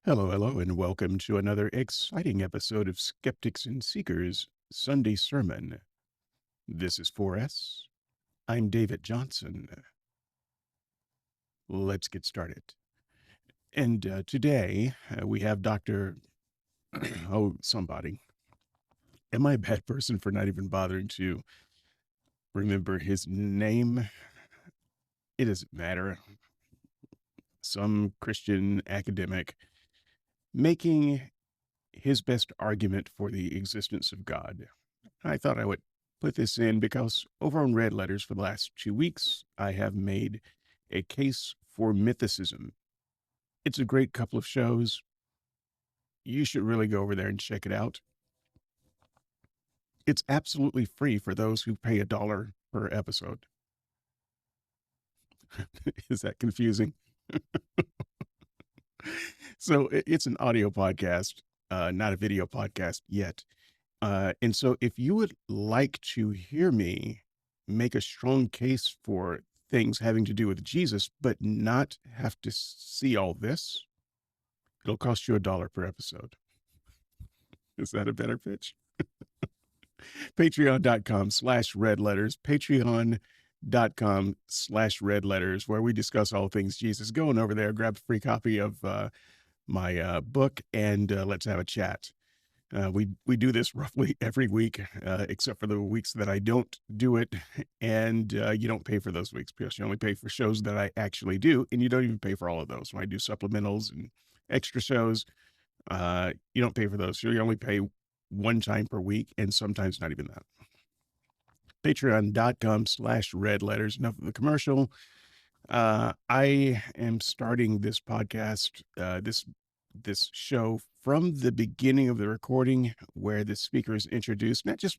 Hello, hello, and welcome to another exciting episode of Skeptics and Seekers Sunday Sermon. This is 4S. I'm David Johnson. Let's get started. And today we have Dr. somebody. Am I a bad person for not even bothering to remember his name? It doesn't matter. Some Christian academic making his best argument for the existence of God. I thought I would put this in because over on Red Letters for the last 2 weeks, I have made a case for mythicism. It's a great couple of shows. You should really go over there and check it out. It's absolutely free for those who pay $1 per episode. Is that confusing? So it's an audio podcast, not a video podcast yet. And so if you would like to hear me make a strong case for things having to do with Jesus, but not have to see all this, it'll cost you $1 per episode. Is that a better pitch? Patreon.com/redletters, patreon.com/redletters, where we discuss all things Jesus. Go on over there, grab a free copy of my book, and let's have a chat. We do this roughly every week, except for the weeks that I don't do it, and you don't pay for those weeks because you only pay for shows that I actually do, and you don't even pay for all of those. When I do supplementals and extra shows, you don't pay for those. So you only pay one time per week, and sometimes not even that. Patreon.com/redletters. Enough of the commercial. I am starting this podcast, this show from the beginning of the recording where the speaker is introduced. Not just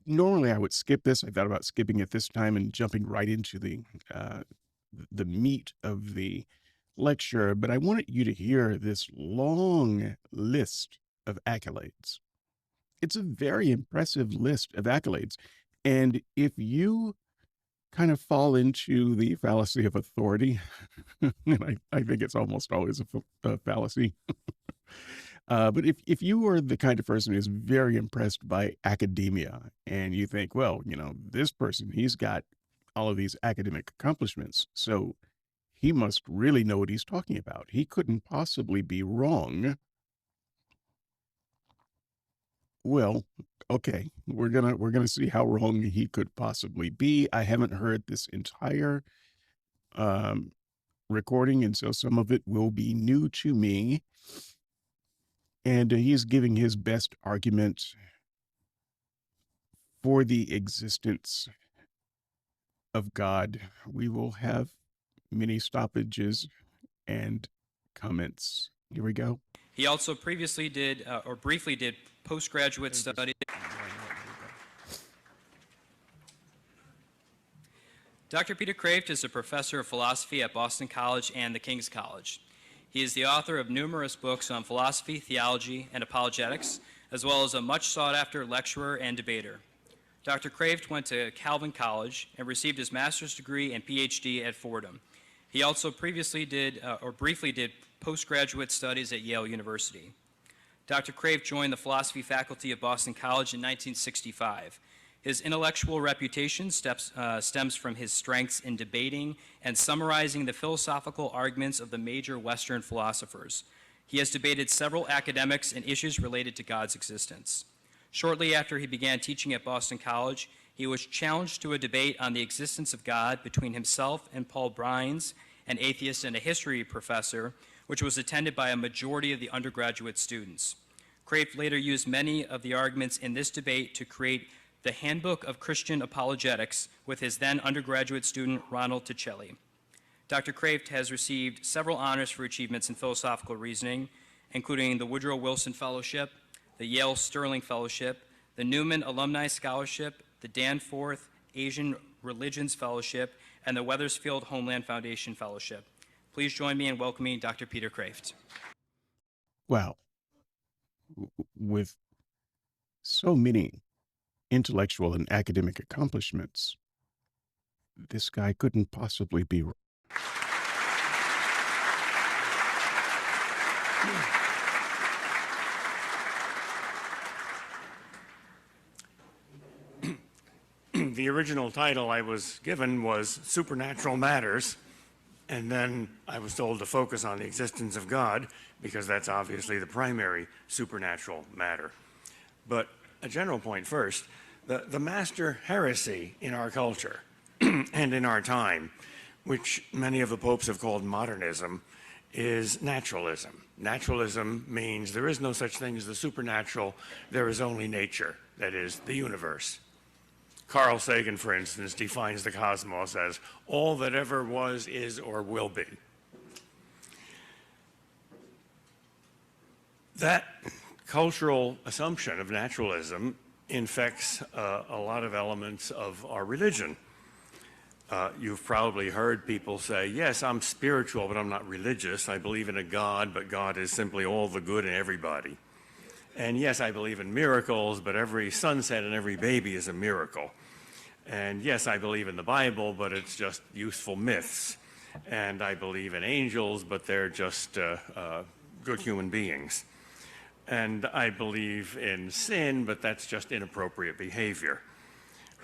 normally I would skip this. I thought about skipping it this time and jumping right into the meat of the lecture, but I wanted you to hear this long list of accolades. It's a very impressive list of accolades. And if you kind of fall into the fallacy of authority, and I think it's almost always a fallacy. But if you are the kind of person who's very impressed by academia and you think, well, this person, he's got all of these academic accomplishments, so he must really know what he's talking about. He couldn't possibly be wrong. Well, okay, we're gonna see how wrong he could possibly be. I haven't heard this entire recording, and so some of it will be new to me. And he's giving his best argument for the existence of God. We will have many stoppages and comments. Here we go. He also previously did, or briefly did, postgraduate study. Dr. Peter Kreeft is a professor of philosophy at Boston College and the King's College. He is the author of numerous books on philosophy, theology, and apologetics, as well as a much sought-after lecturer and debater. Dr. Kreeft went to Calvin College and received his master's degree and PhD at Fordham. He also previously did, or briefly did, postgraduate studies at Yale University. Dr. Kreeft joined the philosophy faculty of Boston College in 1965. His intellectual reputation stems from his strengths in debating and summarizing the philosophical arguments of the major Western philosophers. He has debated several academics and issues related to God's existence. Shortly after he began teaching at Boston College, he was challenged to a debate on the existence of God between himself and Paul Brines, an atheist and a history professor, which was attended by a majority of the undergraduate students. Kreeft later used many of the arguments in this debate to create the Handbook of Christian Apologetics with his then undergraduate student, Ronald Tichelli. Dr. Kreeft has received several honors for achievements in philosophical reasoning, including the Woodrow Wilson Fellowship, the Yale Sterling Fellowship, the Newman Alumni Scholarship, the Danforth Asian Religions Fellowship, and the Wethersfield Homeland Foundation Fellowship. Please join me in welcoming Dr. Peter Kreeft. Wow. With so many intellectual and academic accomplishments, this guy couldn't possibly be wrong. The original title I was given was Supernatural Matters, and then I was told to focus on the existence of God, because that's obviously the primary supernatural matter. But a general point first, the master heresy in our culture and in our time, which many of the popes have called modernism, is naturalism. Naturalism means there is no such thing as the supernatural, there is only nature, that is, the universe. Carl Sagan, for instance, defines the cosmos as all that ever was, is, or will be. That cultural assumption of naturalism infects a lot of elements of our religion. You've probably heard people say, yes, I'm spiritual, but I'm not religious. I believe in a God, but God is simply all the good in everybody. And yes, I believe in miracles, but every sunset and every baby is a miracle. And yes, I believe in the Bible, but it's just useful myths. And I believe in angels, but they're just good human beings. And I believe in sin, but that's just inappropriate behavior.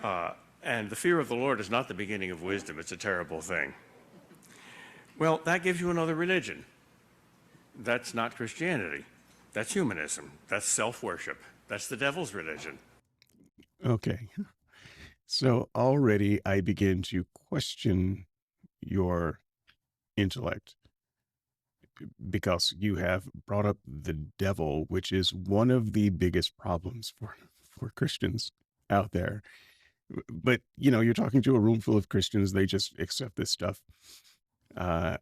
And the fear of the Lord is not the beginning of wisdom. It's a terrible thing. Well, that gives you another religion. That's not Christianity. That's humanism. That's self-worship. That's the devil's religion. Okay. So already I begin to question your intellect because you have brought up the devil, which is one of the biggest problems for Christians out there. But, you're talking to a room full of Christians. They just accept this stuff, uh,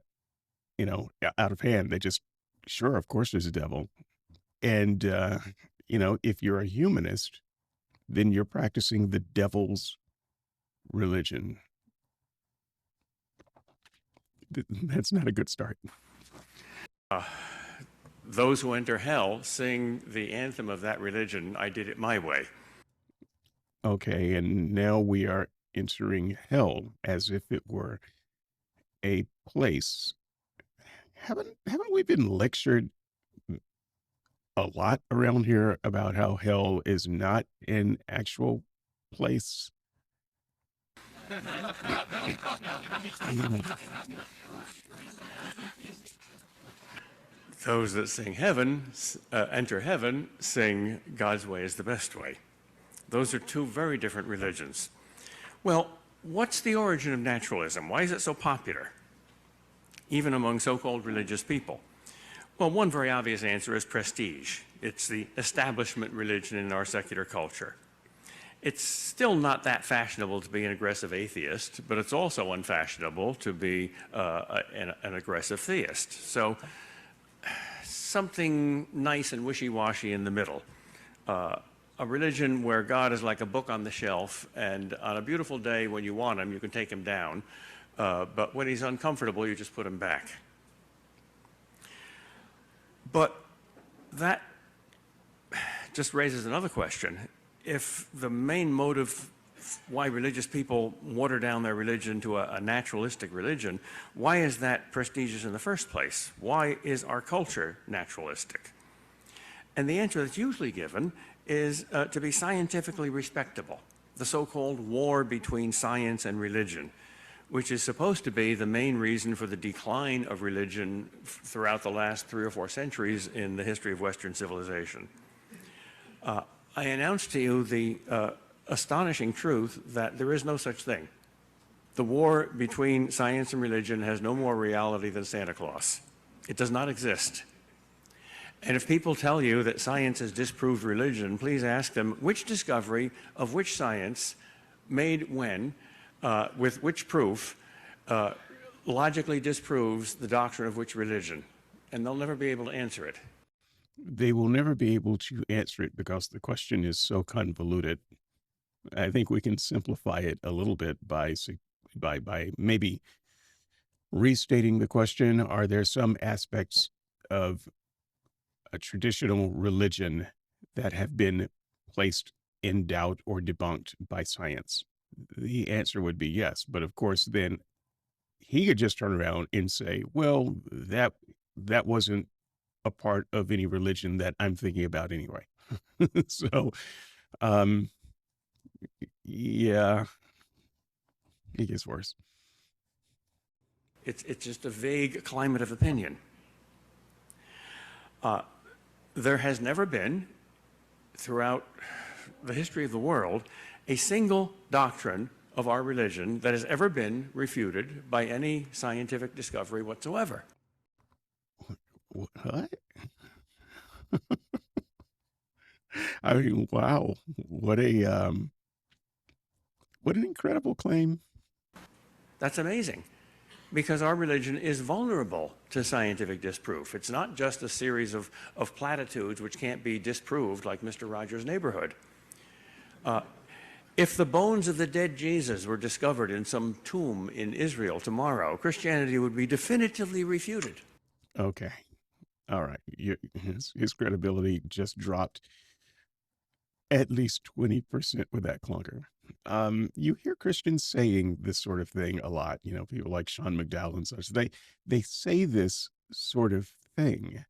out of hand. They just, sure, of course there's a devil. And, if you're a humanist, then you're practicing the devil's religion. That's not a good start. Those who enter hell sing the anthem of that religion, I did it my way. Okay, and now we are entering hell as if it were a place. Haven't we been lectured a lot around here about how hell is not an actual place? Those that sing heaven, enter heaven, sing God's way is the best way. Those are two very different religions. Well, what's the origin of naturalism? Why is it so popular, even among so-called religious people? Well, one very obvious answer is prestige. It's the establishment religion in our secular culture. It's still not that fashionable to be an aggressive atheist, but it's also unfashionable to be an aggressive theist. So something nice and wishy-washy in the middle. A religion where God is like a book on the shelf, and on a beautiful day when you want him, you can take him down. But when he's uncomfortable, you just put him back. But that just raises another question. If the main motive why religious people water down their religion to a naturalistic religion, why is that prestigious in the first place? Why is our culture naturalistic? And the answer that's usually given is to be scientifically respectable, the so-called war between science and religion, which is supposed to be the main reason for the decline of religion throughout the last 3 or 4 centuries in the history of Western civilization. I announce to you the astonishing truth that there is no such thing. The war between science and religion has no more reality than Santa Claus. It does not exist. And if people tell you that science has disproved religion, please ask them which discovery of which science, made when, with which proof, logically disproves the doctrine of which religion. And they'll never be able to answer it. They will never be able to answer it because the question is so convoluted. I think we can simplify it a little bit by maybe restating the question. Are there some aspects of a traditional religion that have been placed in doubt or debunked by science? The answer would be yes. But of course, then he could just turn around and say, well, that wasn't a part of any religion that I'm thinking about anyway. So, um, yeah, it gets worse. It's just a vague climate of opinion. There has never been, throughout the history of the world, a single doctrine of our religion that has ever been refuted by any scientific discovery whatsoever. What? I mean, wow, what an incredible claim. That's amazing, because our religion is vulnerable to scientific disproof. It's not just a series of platitudes which can't be disproved, like Mr. Rogers' Neighborhood. If the bones of the dead Jesus were discovered in some tomb in Israel tomorrow, Christianity would be definitively refuted. Okay. All right. His credibility just dropped at least 20% with that clunker. You hear Christians saying this sort of thing a lot. You know, people like Sean McDowell and such. They say this sort of thing.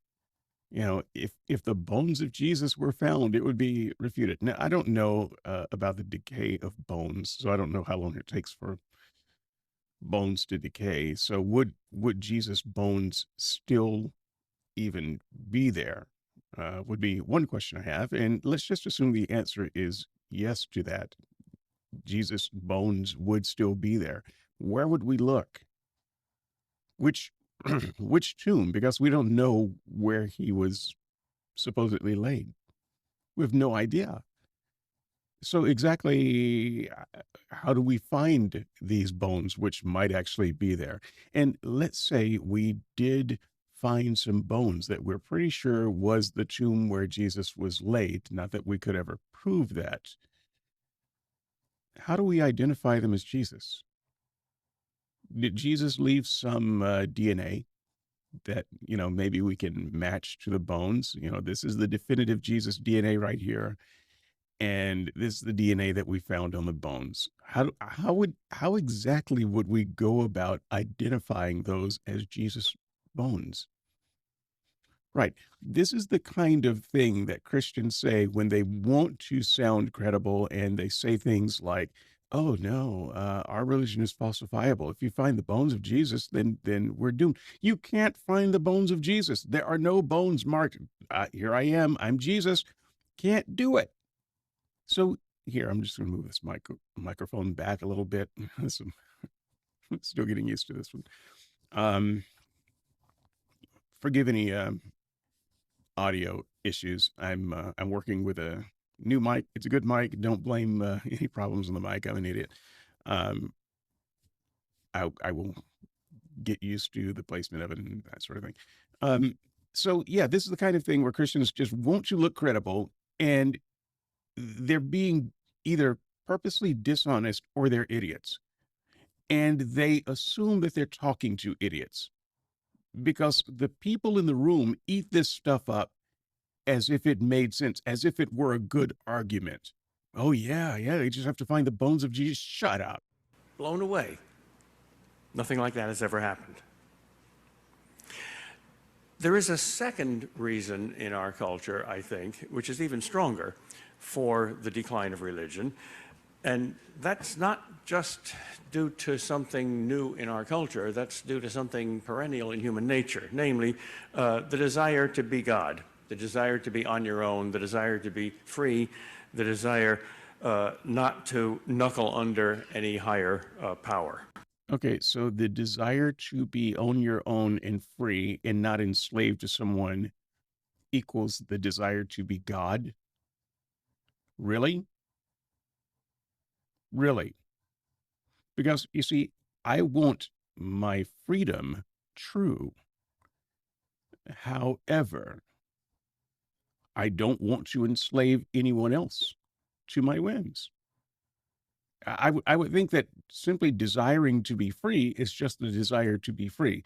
You know, if the bones of Jesus were found, it would be refuted. Now, I don't know about the decay of bones, so I don't know how long it takes for bones to decay. So would Jesus' bones still even be there? Would be one question I have. And let's just assume the answer is yes to that. Jesus' bones would still be there. Where would we look? Which which tomb? Because we don't know where he was supposedly laid. We have no idea. So exactly how do we find these bones which might actually be there? And let's say we did find some bones that we're pretty sure was the tomb where Jesus was laid, not that we could ever prove that. How do we identify them as Jesus? Did Jesus leave some DNA that, you know, maybe we can match to the bones? You know, this is the definitive Jesus DNA right here, and this is the DNA that we found on the bones. How exactly would we go about identifying those as Jesus bones? Right. This is the kind of thing that Christians say when they want to sound credible, and they say things like, "Oh no, our religion is falsifiable. If you find the bones of Jesus, then we're doomed." You can't find the bones of Jesus. There are no bones marked. Here I am. I'm Jesus. Can't do it. So here, I'm just going to move this microphone back a little bit. Still getting used to this one. Forgive any audio issues. I'm working with a new mic. It's a good mic. Don't blame any problems on the mic. I'm an idiot. I will get used to the placement of it and that sort of thing. So yeah, this is the kind of thing where Christians just want to look credible, and they're being either purposely dishonest or they're idiots. And they assume that they're talking to idiots, because the people in the room eat this stuff up as if it made sense, as if it were a good argument. Oh, yeah, they just have to find the bones of Jesus. Shut up. Blown away. Nothing like that has ever happened. There is a second reason in our culture, I think, which is even stronger for the decline of religion. And that's not just due to something new in our culture, that's due to something perennial in human nature, namely the desire to be God, the desire to be on your own, the desire to be free, the desire not to knuckle under any higher power. Okay, so the desire to be on your own and free and not enslaved to someone equals the desire to be God? Really? Really? Because you see, I want my freedom, true. However, I don't want to enslave anyone else to my whims. I would think that simply desiring to be free is just the desire to be free.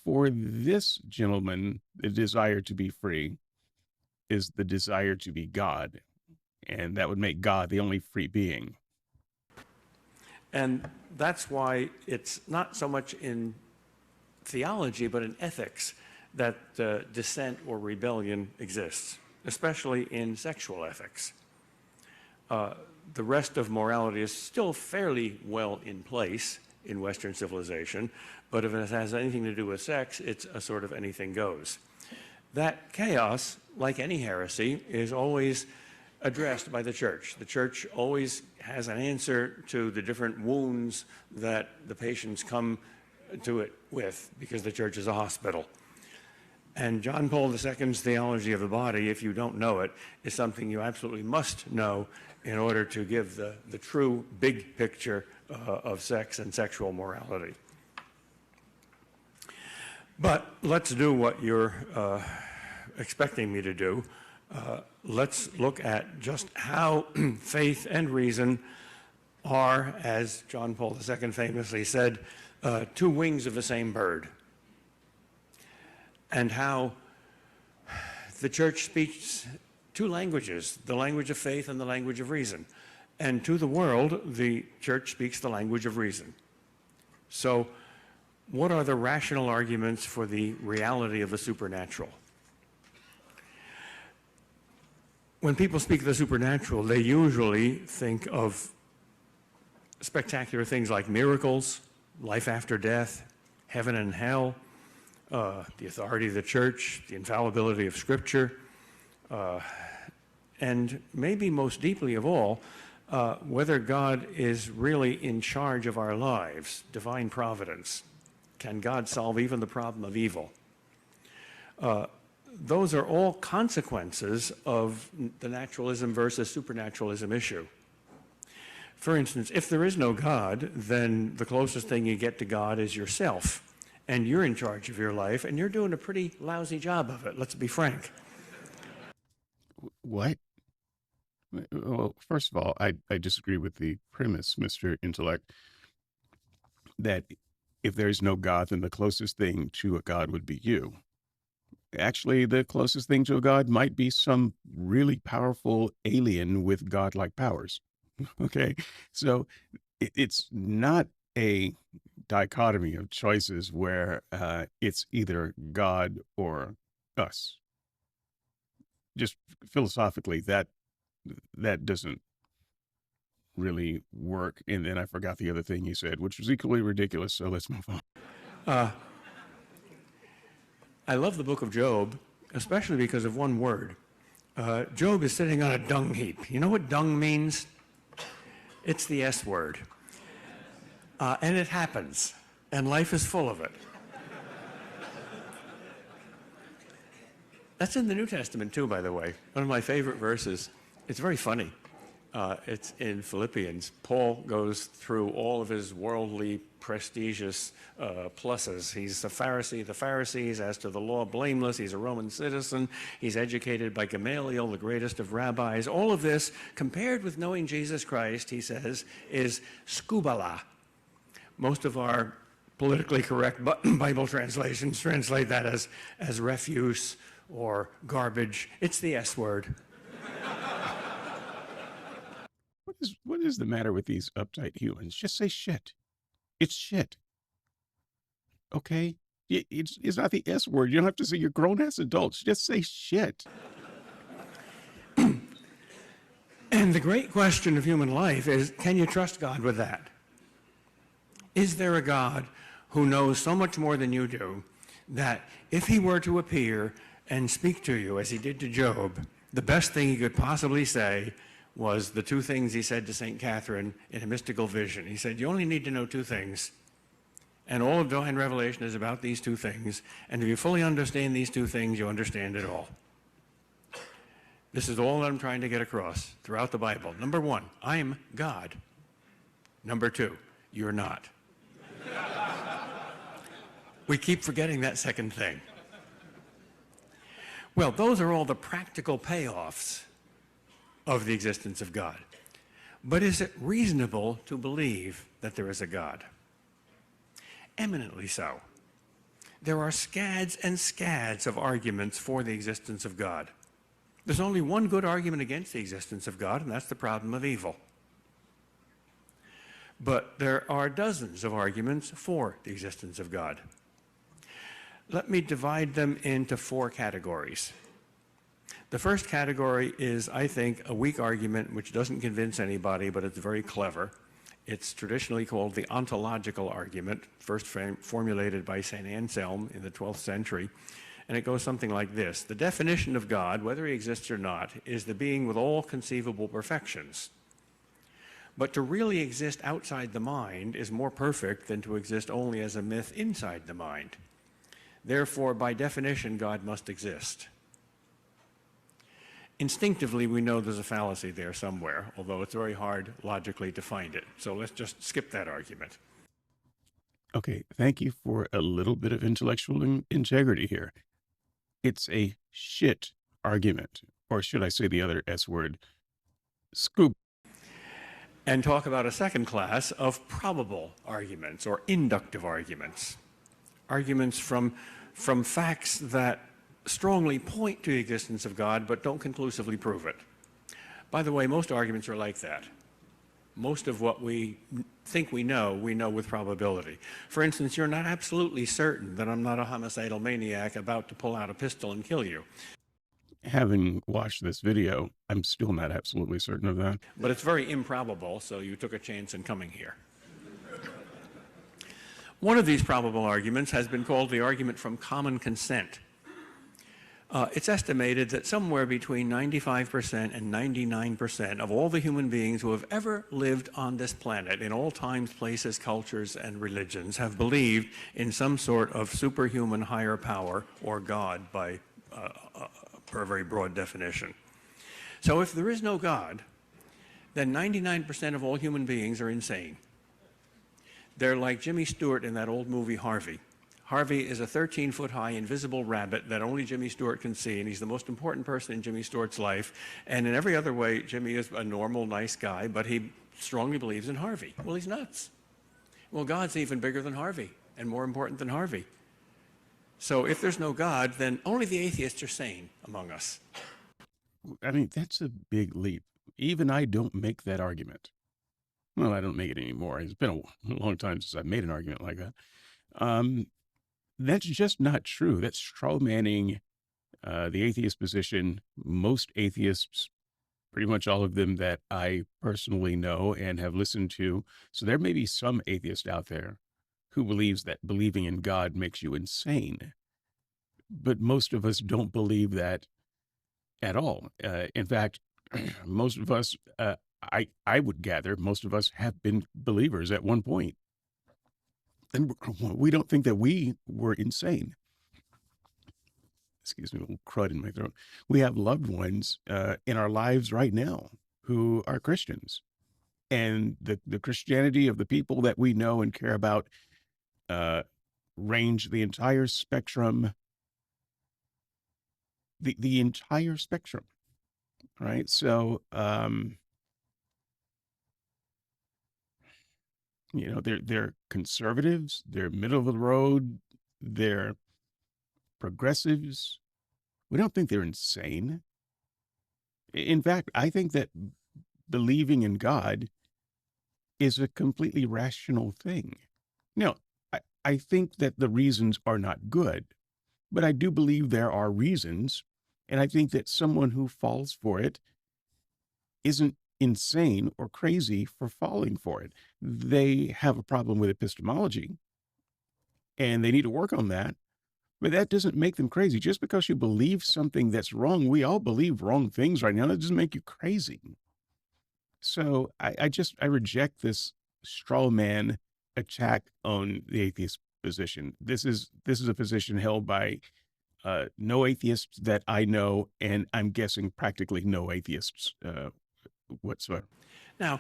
For this gentleman, the desire to be free is the desire to be God, and that would make God the only free being. And that's why it's not so much in theology, but in ethics, that dissent or rebellion exists, especially in sexual ethics. The rest of morality is still fairly well in place in Western civilization, but if it has anything to do with sex, it's a sort of anything goes. That chaos, like any heresy, is always addressed by the church. The church always has an answer to the different wounds that the patients come to it with, because the church is a hospital. And John Paul II's theology of the body, if you don't know it, is something you absolutely must know in order to give the true big picture of sex and sexual morality. But let's do what you're expecting me to do. Let's look at just how faith and reason are, as John Paul II famously said, two wings of the same bird, and how the church speaks two languages, the language of faith and the language of reason. And to the world, the church speaks the language of reason. So what are the rational arguments for the reality of the supernatural? When people speak of the supernatural, they usually think of spectacular things like miracles, life after death, heaven and hell, the authority of the church, the infallibility of Scripture, and maybe most deeply of all, whether God is really in charge of our lives, divine providence. Can God solve even the problem of evil? Those are all consequences of the naturalism versus supernaturalism issue. For instance, if there is no God, then the closest thing you get to God is yourself, and you're in charge of your life, and you're doing a pretty lousy job of it, let's be frank. What? Well, first of all, I disagree with the premise, Mr. Intellect, that if there's no God, then the closest thing to a God would be you. Actually, the closest thing to a God might be some really powerful alien with godlike powers. Okay, so it's not a dichotomy of choices where it's either God or us. Just philosophically, that doesn't really work. And then I forgot the other thing he said, which was equally ridiculous. So let's move on. I love the book of Job, especially because of one word. Job is sitting on a dung heap. You know what dung means? It's the S word. And it happens, and life is full of it. That's in the New Testament too, by the way. One of my favorite verses. It's very funny. It's in Philippians. Paul goes through all of his worldly, prestigious pluses. He's a Pharisee of the Pharisees, as to the law, blameless. He's a Roman citizen. He's educated by Gamaliel, the greatest of rabbis. All of this, compared with knowing Jesus Christ, he says, is skubala. Most of our politically correct Bible translations translate that as refuse or garbage. It's the S word. What is the matter with these uptight humans? Just say shit. It's shit. Okay? It's not the S word. You don't have to say you're grown-ass adults. Just say shit. And the great question of human life is, can you trust God with that? Is there a God who knows so much more than you do that if he were to appear and speak to you as he did to Job, the best thing he could possibly say was the two things he said to St. Catherine in a mystical vision. He said, you only need to know two things, and all of divine revelation is about these two things, and if you fully understand these two things, you understand it all. This is all that I'm trying to get across throughout the Bible. Number one, I'm God. Number two, you're not. We keep forgetting that second thing. Well, those are all the practical payoffs of the existence of God. But is it reasonable to believe that there is a God? Eminently so. There are scads and scads of arguments for the existence of God. There's only one good argument against the existence of God, and that's the problem of evil. But there are dozens of arguments for the existence of God. Let me divide them into 4 categories. The first category is, I think, a weak argument which doesn't convince anybody, but it's very clever. It's traditionally called the ontological argument, first formulated by St. Anselm in the 12th century. And it goes something like this. The definition of God, whether he exists or not, is the being with all conceivable perfections. But to really exist outside the mind is more perfect than to exist only as a myth inside the mind. Therefore, by definition, God must exist. Instinctively, we know there's a fallacy there somewhere, although it's very hard logically to find it. So let's just skip that argument. Okay, thank you for a little bit of intellectual integrity here. It's a shit argument, or should I say the other S word, scoop. And talk about a second class of probable arguments or inductive arguments. Arguments from facts that strongly point to the existence of God but don't conclusively prove it. By the way, most arguments are like that. Most of what we think we know with probability. For instance, you're not absolutely certain that I'm not a homicidal maniac about to pull out a pistol and kill you. Having watched this video, I'm still not absolutely certain of that. But it's very improbable, so you took a chance in coming here. One of these probable arguments has been called the argument from common consent. It's estimated that somewhere between 95% and 99% of all the human beings who have ever lived on this planet, in all times, places, cultures, and religions, have believed in some sort of superhuman higher power, or God by per a very broad definition. So if there is no God, then 99% of all human beings are insane. They're like Jimmy Stewart in that old movie Harvey. Harvey is a 13-foot-high invisible rabbit that only Jimmy Stewart can see, and he's the most important person in Jimmy Stewart's life. And in every other way, Jimmy is a normal, nice guy, but he strongly believes in Harvey. Well, he's nuts. Well, God's even bigger than Harvey and more important than Harvey. So if there's no God, then only the atheists are sane among us. I mean, that's a big leap. Even I don't make that argument. Well, I don't make it anymore. It's been a long time since I've made an argument like that. That's just not true. That's straw manning the atheist position. Most atheists, pretty much all of them that I personally know and have listened to. So there may be some atheist out there who believes that believing in God makes you insane. But most of us don't believe that at all. In fact, most of us, I would gather, most of us have been believers at one point. And we don't think that we were insane. Excuse me, a little crud in my throat. We have loved ones in our lives right now who are Christians. And the Christianity of the people that we know and care about range the entire spectrum, the entire spectrum, right? So, they're conservatives, they're middle of the road, they're progressives. We don't think they're insane. In fact, I think that believing in God is a completely rational thing. Now, I think that the reasons are not good, but I do believe there are reasons, and I think that someone who falls for it isn't insane or crazy for falling for it. They have a problem with epistemology, and they need to work on that, but that doesn't make them crazy. Just because you believe something that's wrong, we all believe wrong things right now, that doesn't make you crazy. So I reject this straw man attack on the atheist position. This is a position held by no atheists that I know, and I'm guessing practically no atheists whatsoever. Now,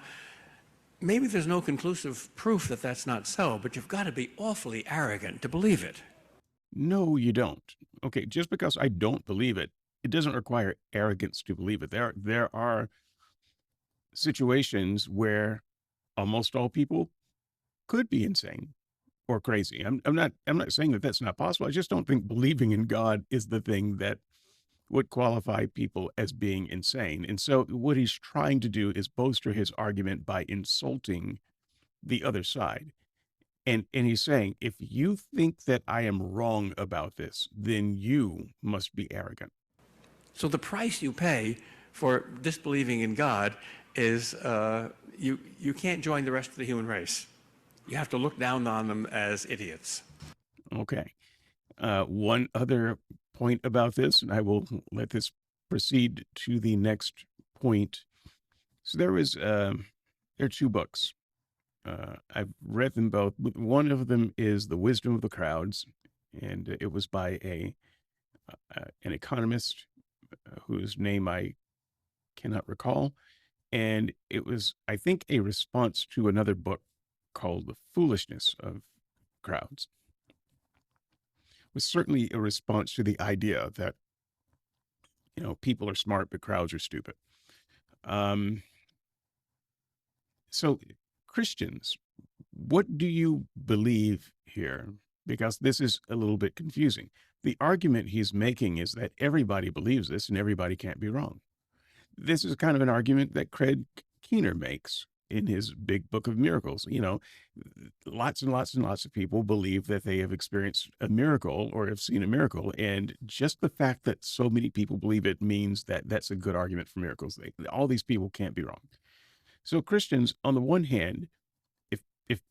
maybe there's no conclusive proof that that's not so, but you've got to be awfully arrogant to believe it. No, you don't. Okay, just because I don't believe it, it doesn't require arrogance to believe it. There are situations where almost all people could be insane or crazy. I'm not saying that that's not possible. I just don't think believing in God is the thing that would qualify people as being insane. And so what he's trying to do is bolster his argument by insulting the other side. And he's saying, if you think that I am wrong about this, then you must be arrogant. So the price you pay for disbelieving in God is you can't join the rest of the human race. You have to look down on them as idiots. Okay. One other point about this, and I will let this proceed to the next point. So there are two books. I've read them both. One of them is The Wisdom of the Crowds, and it was by an economist whose name I cannot recall. And it was, I think, a response to another book called The Foolishness of Crowds. It was certainly a response to the idea that, people are smart, but crowds are stupid. So Christians, what do you believe here? Because this is a little bit confusing. The argument he's making is that everybody believes this and everybody can't be wrong. This is kind of an argument that Craig Keener makes in his big book of miracles. Lots and lots and lots of people believe that they have experienced a miracle or have seen a miracle. And just the fact that so many people believe it means that that's a good argument for miracles. All these people can't be wrong. So Christians, on the one hand, if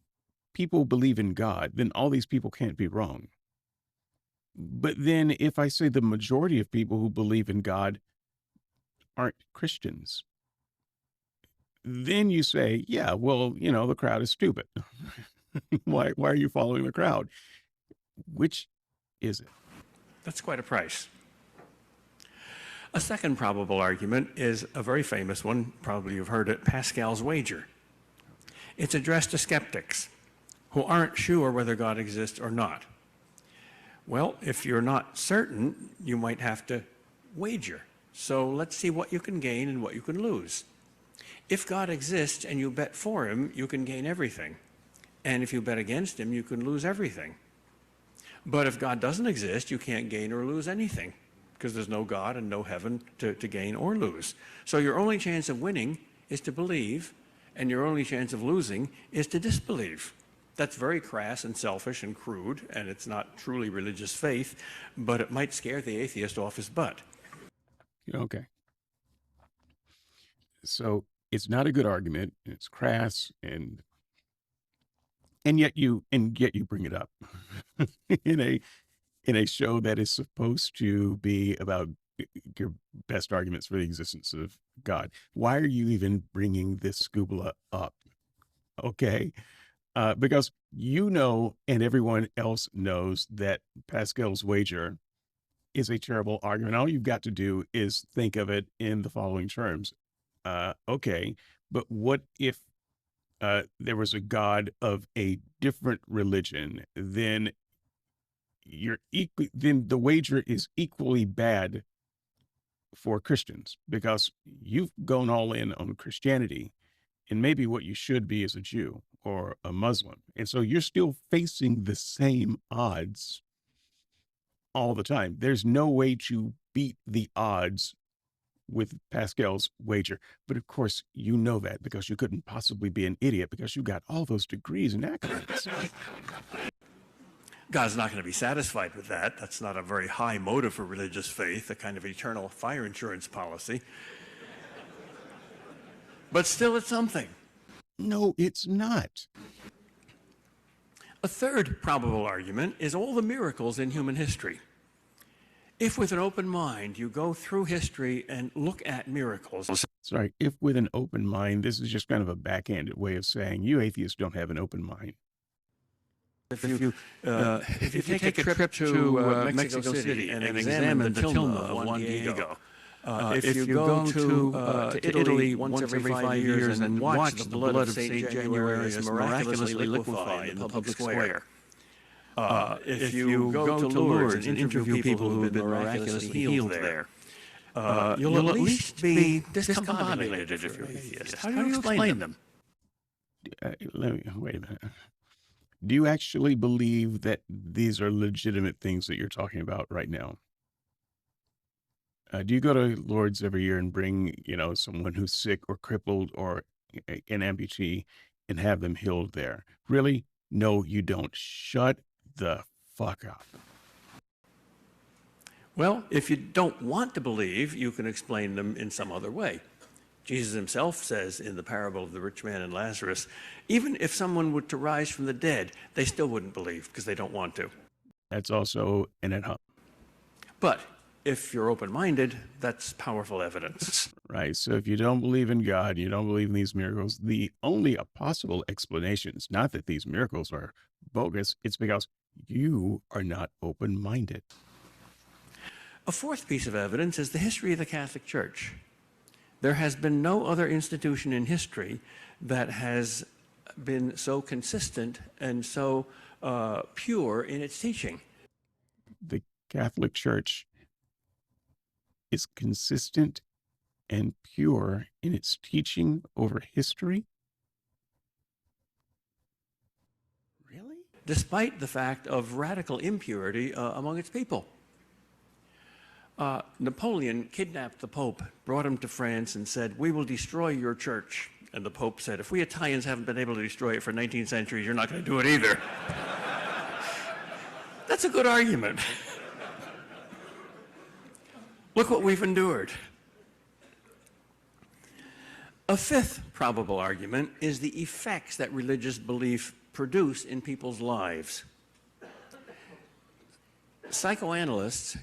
people believe in God, then all these people can't be wrong. But then if I say the majority of people who believe in God aren't Christians, then you say, yeah, well, the crowd is stupid. Why are you following the crowd? Which is it? That's quite a price. A second probable argument is a very famous one, probably you've heard it, Pascal's wager. It's addressed to skeptics who aren't sure whether God exists or not. Well, if you're not certain, you might have to wager. So let's see what you can gain and what you can lose. If God exists and you bet for him, you can gain everything. And if you bet against him, you can lose everything. But if God doesn't exist, you can't gain or lose anything because there's no God and no heaven to gain or lose. So your only chance of winning is to believe, and your only chance of losing is to disbelieve. That's very crass and selfish and crude, and it's not truly religious faith, but it might scare the atheist off his butt. Okay. So it's not a good argument. It's crass, and yet you bring it up in a show that is supposed to be about your best arguments for the existence of God. Why are you even bringing this scuba up? Okay. Because and everyone else knows that Pascal's wager is a terrible argument. All you've got to do is think of it in the following terms. Okay, but what if there was a God of a different religion? Then then the wager is equally bad for Christians because you've gone all in on Christianity, and maybe what you should be is a Jew or a Muslim. And so you're still facing the same odds all the time. There's no way to beat the odds with Pascal's wager. But of course, you know that because you couldn't possibly be an idiot because you got all those degrees and accolades. God's not going to be satisfied with that. That's not a very high motive for religious faith, a kind of eternal fire insurance policy. But still, it's something. No, it's not. A third probable argument is all the miracles in human history. If with an open mind you go through history and look at miracles. Sorry, if with an open mind, this is just kind of a backhanded way of saying you atheists don't have an open mind. If you take a trip to Mexico City and examine the tilma of Juan Diego, if you go to Italy once every 5 years and watch the blood of St. Januarius miraculously liquefy in the public square, if you go to Lourdes and interview people who have been miraculously healed there, you'll at least be discombobulated if you're atheist. How do you explain them? Wait a minute. Do you actually believe that these are legitimate things that you're talking about right now? Do you go to Lourdes every year and bring, someone who's sick or crippled or an amputee and have them healed there? Really? No, you don't. Shut the fuck up. Well, if you don't want to believe, you can explain them in some other way. Jesus himself says in the parable of the rich man and Lazarus, even if someone were to rise from the dead, they still wouldn't believe because they don't want to. That's also an at home, But if you're open-minded, that's powerful evidence. right? So if you don't believe in God, you don't believe in these miracles, the only possible explanation is not that these miracles are bogus, it's because you are not open-minded. A fourth piece of evidence is the history of the Catholic Church. There has been no other institution in history that has been so consistent and so pure in its teaching. The Catholic Church is consistent and pure in its teaching over history. Really? Despite the fact of radical impurity among its people. Napoleon kidnapped the Pope, brought him to France, and said, "We will destroy your church." And the Pope said, "If we Italians haven't been able to destroy it for 19 centuries, you're not going to do it either." That's a good argument. Look what we've endured. A fifth probable argument is the effects that religious belief produce in people's lives. Psychoanalysts,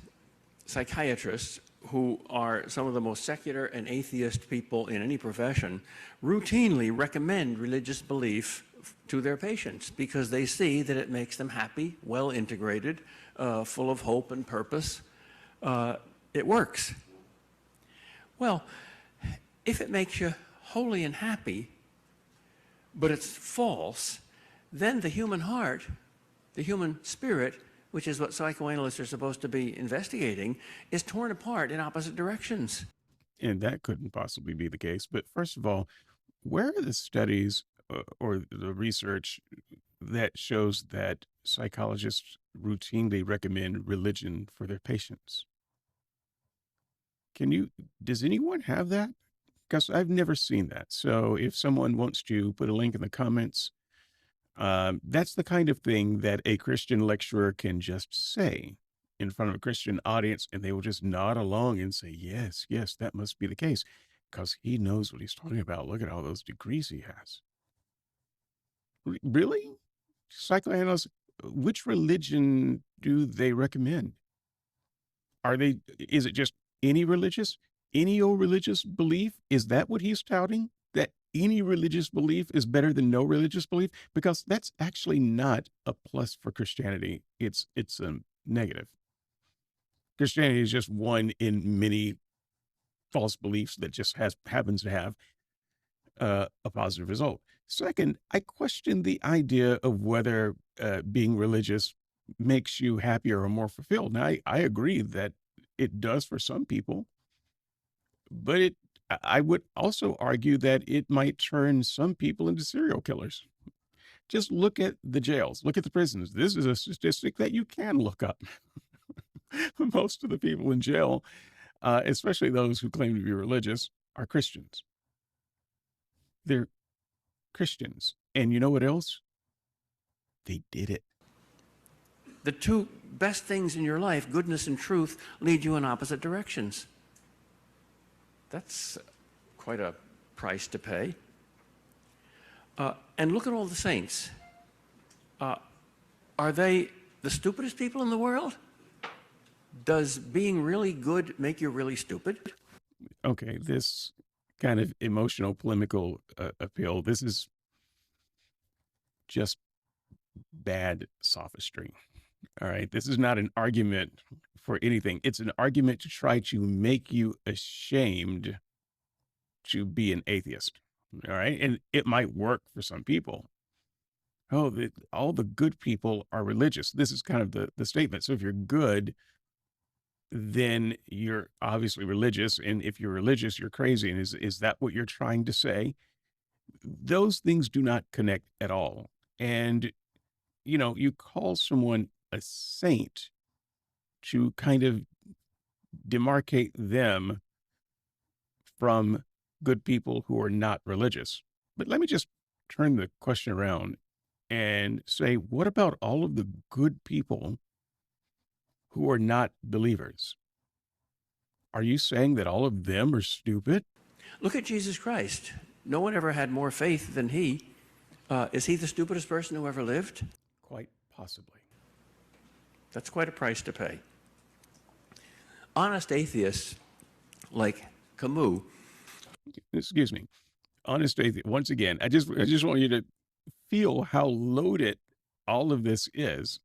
psychiatrists, who are some of the most secular and atheist people in any profession, routinely recommend religious belief to their patients because they see that it makes them happy, well integrated, full of hope and purpose. It works. Well, if it makes you holy and happy, but it's false, then the human heart, the human spirit, which is what psychoanalysts are supposed to be investigating, is torn apart in opposite directions. And that couldn't possibly be the case. But first of all, where are the studies or the research that shows that psychologists routinely recommend religion for their patients? Does anyone have that? Because I've never seen that. So if someone wants to put a link in the comments, that's the kind of thing that a Christian lecturer can just say in front of a Christian audience, and they will just nod along and say, yes, yes, that must be the case, because he knows what he's talking about. Look at all those degrees he has. Really? Psychoanalysts, which religion do they recommend? Is it just any old religious belief? Is that what he's touting? That any religious belief is better than no religious belief? Because that's actually not a plus for Christianity. It's a negative. Christianity is just one in many false beliefs that just happens to have a positive result. Second, I question the idea of whether being religious makes you happier or more fulfilled. Now, I agree that it does for some people, but I would also argue that it might turn some people into serial killers. Just look at the jails, look at the prisons. This is a statistic that you can look up. Most of the people in jail, especially those who claim to be religious, are Christians. They're Christians. And you know what else? They did it. The two best things in your life, goodness and truth, lead you in opposite directions. That's quite a price to pay. And look at all the saints. Are they the stupidest people in the world? Does being really good make you really stupid? Okay, this kind of emotional polemical appeal, this is just bad sophistry. All right, this is not an argument for anything. It's an argument to try to make you ashamed to be an atheist. All right, and it might work for some people. Oh, all the good people are religious. This is kind of the statement. So if you're good, then you're obviously religious. And if you're religious, you're crazy. And is that what you're trying to say? Those things do not connect at all. And, you call someone a saint to kind of demarcate them from good people who are not religious. But let me just turn the question around. and say, what about all of the good people who are not believers? Are you saying that all of them are stupid? Look at Jesus Christ. No one ever had more faith than he. Is he the stupidest person who ever lived? Quite possibly. That's quite a price to pay. Honest atheists like Camus. Excuse me. Honest atheist. Once again, I just want you to feel how loaded all of this is.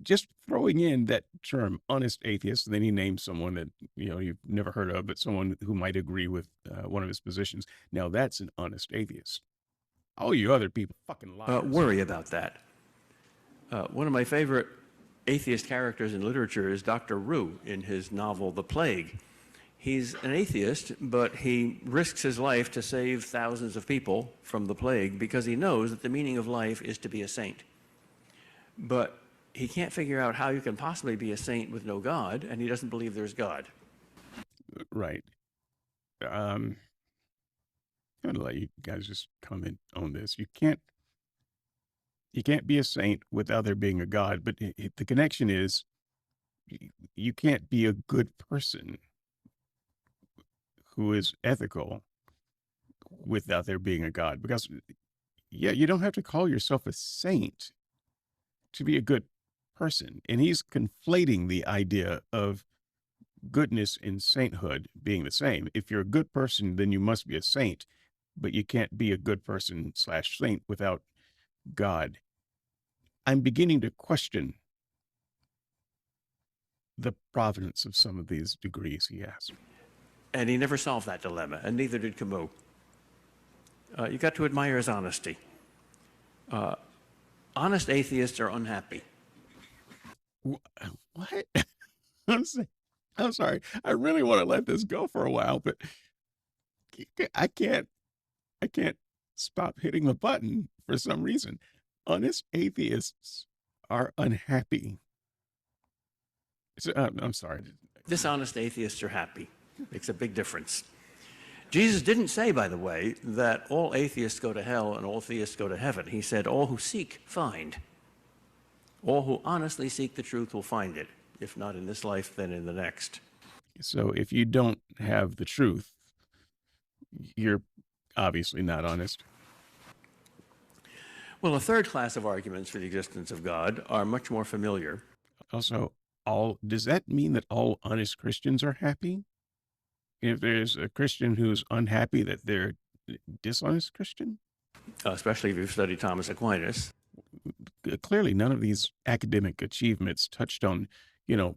Just throwing in that term, honest atheist, and then he names someone that you've never heard of, but someone who might agree with one of his positions. Now that's an honest atheist. All you other people, fucking liars. Worry about that. One of my favorite atheist characters in literature is Dr. Roux in his novel The Plague. He's an atheist, but he risks his life to save thousands of people from the plague because he knows that the meaning of life is to be a saint. But he can't figure out how you can possibly be a saint with no God, and he doesn't believe there's God. Right. I'm going to let you guys just comment on this. You can't be a saint without there being a God, but the connection is you can't be a good person who is ethical without there being a God. Because, yeah, you don't have to call yourself a saint to be a good person. And he's conflating the idea of goodness and sainthood being the same. If you're a good person, then you must be a saint, but you can't be a good person / saint without God. I'm beginning to question the provenance of some of these degrees he has. And he never solved that dilemma, and neither did Camus. You got to admire his honesty. Honest atheists are unhappy. What? I'm sorry. I really want to let this go for a while, but I can't stop hitting the button for some reason. Honest atheists are unhappy. I'm sorry. Dishonest atheists are happy. Makes a big difference. Jesus didn't say, by the way, that all atheists go to hell and all theists go to heaven. He said, all who seek, find. All who honestly seek the truth will find it. If not in this life, then in the next. So if you don't have the truth, you're obviously not honest. Well, a third class of arguments for the existence of God are much more familiar. Also, does that mean that all honest Christians are happy? If there's a Christian who's unhappy, that they're a dishonest Christian? Especially if you've studied Thomas Aquinas. Clearly, none of these academic achievements touched on,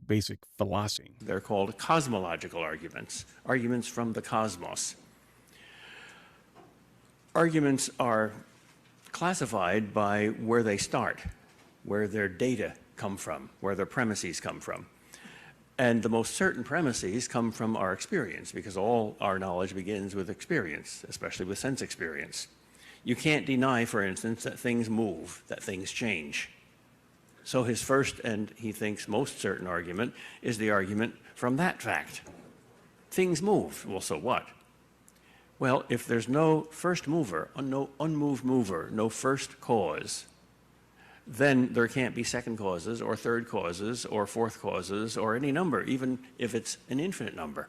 basic philosophy. They're called cosmological arguments, arguments from the cosmos. Arguments are classified by where they start, where their data come from, where their premises come from. And the most certain premises come from our experience, because all our knowledge begins with experience, especially with sense experience. You can't deny, for instance, that things move, that things change. So his first, and he thinks most certain argument, is the argument from that fact. Things move. Well, so what? Well, if there's no first mover, no unmoved mover, no first cause, then there can't be second causes or third causes or fourth causes or any number, even if it's an infinite number.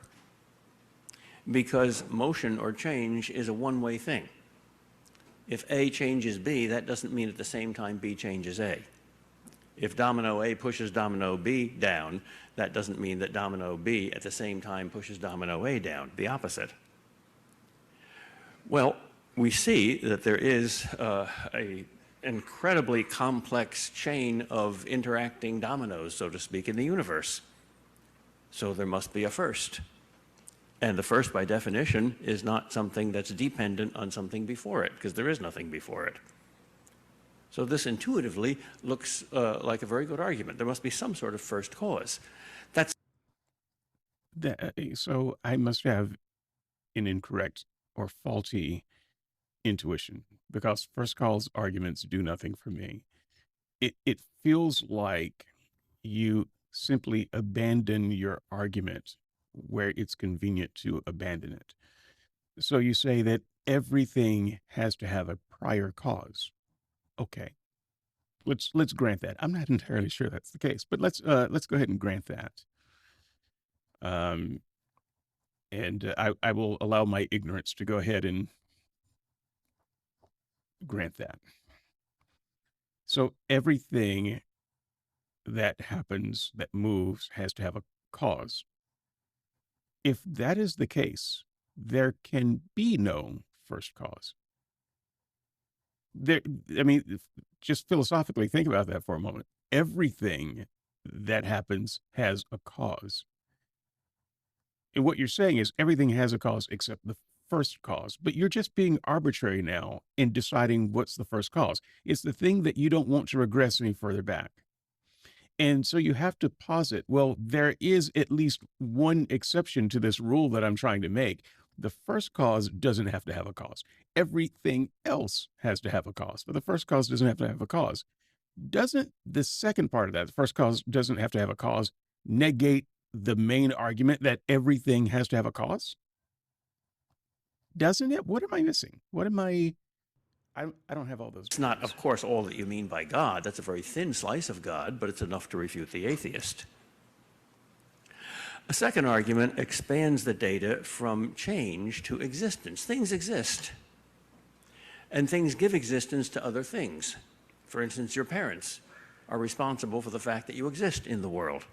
Because motion or change is a one-way thing. If A changes B, that doesn't mean at the same time B changes A. If domino A pushes domino B down, that doesn't mean that domino B at the same time pushes domino A down, the opposite. Well, we see that there is a incredibly complex chain of interacting dominoes, so to speak, in the universe. So there must be a first. And the first, by definition, is not something that's dependent on something before it, because there is nothing before it. So this intuitively looks like a very good argument. There must be some sort of first cause. So I must have an incorrect or faulty intuition, because first cause arguments do nothing for me. It feels like you simply abandon your argument where it's convenient to abandon it. So you say that everything has to have a prior cause. Okay, let's grant that. I'm not entirely sure that's the case, but let's go ahead and grant that. Um, and I will allow my ignorance to go ahead and grant that. So everything that happens, that moves, has to have a cause. If that is the case, there can be no first cause. There, I mean, just philosophically think about that for a moment. Everything that happens has a cause. And what you're saying is everything has a cause except the first cause, but you're just being arbitrary now in deciding what's the first cause. It's the thing that you don't want to regress any further back. And so you have to posit, well, there is at least one exception to this rule that I'm trying to make. The first cause doesn't have to have a cause. Everything else has to have a cause, but the first cause doesn't have to have a cause. Doesn't the second part of that, the first cause doesn't have to have a cause, negate the main argument that everything has to have a cause? Doesn't it? What am I missing? What am I don't have all those. It's not, of course, all that you mean by God. That's a very thin slice of God, but it's enough to refute the atheist. A second argument expands the data from change to existence. Things exist, and things give existence to other things. For instance, your parents are responsible for the fact that you exist in the world.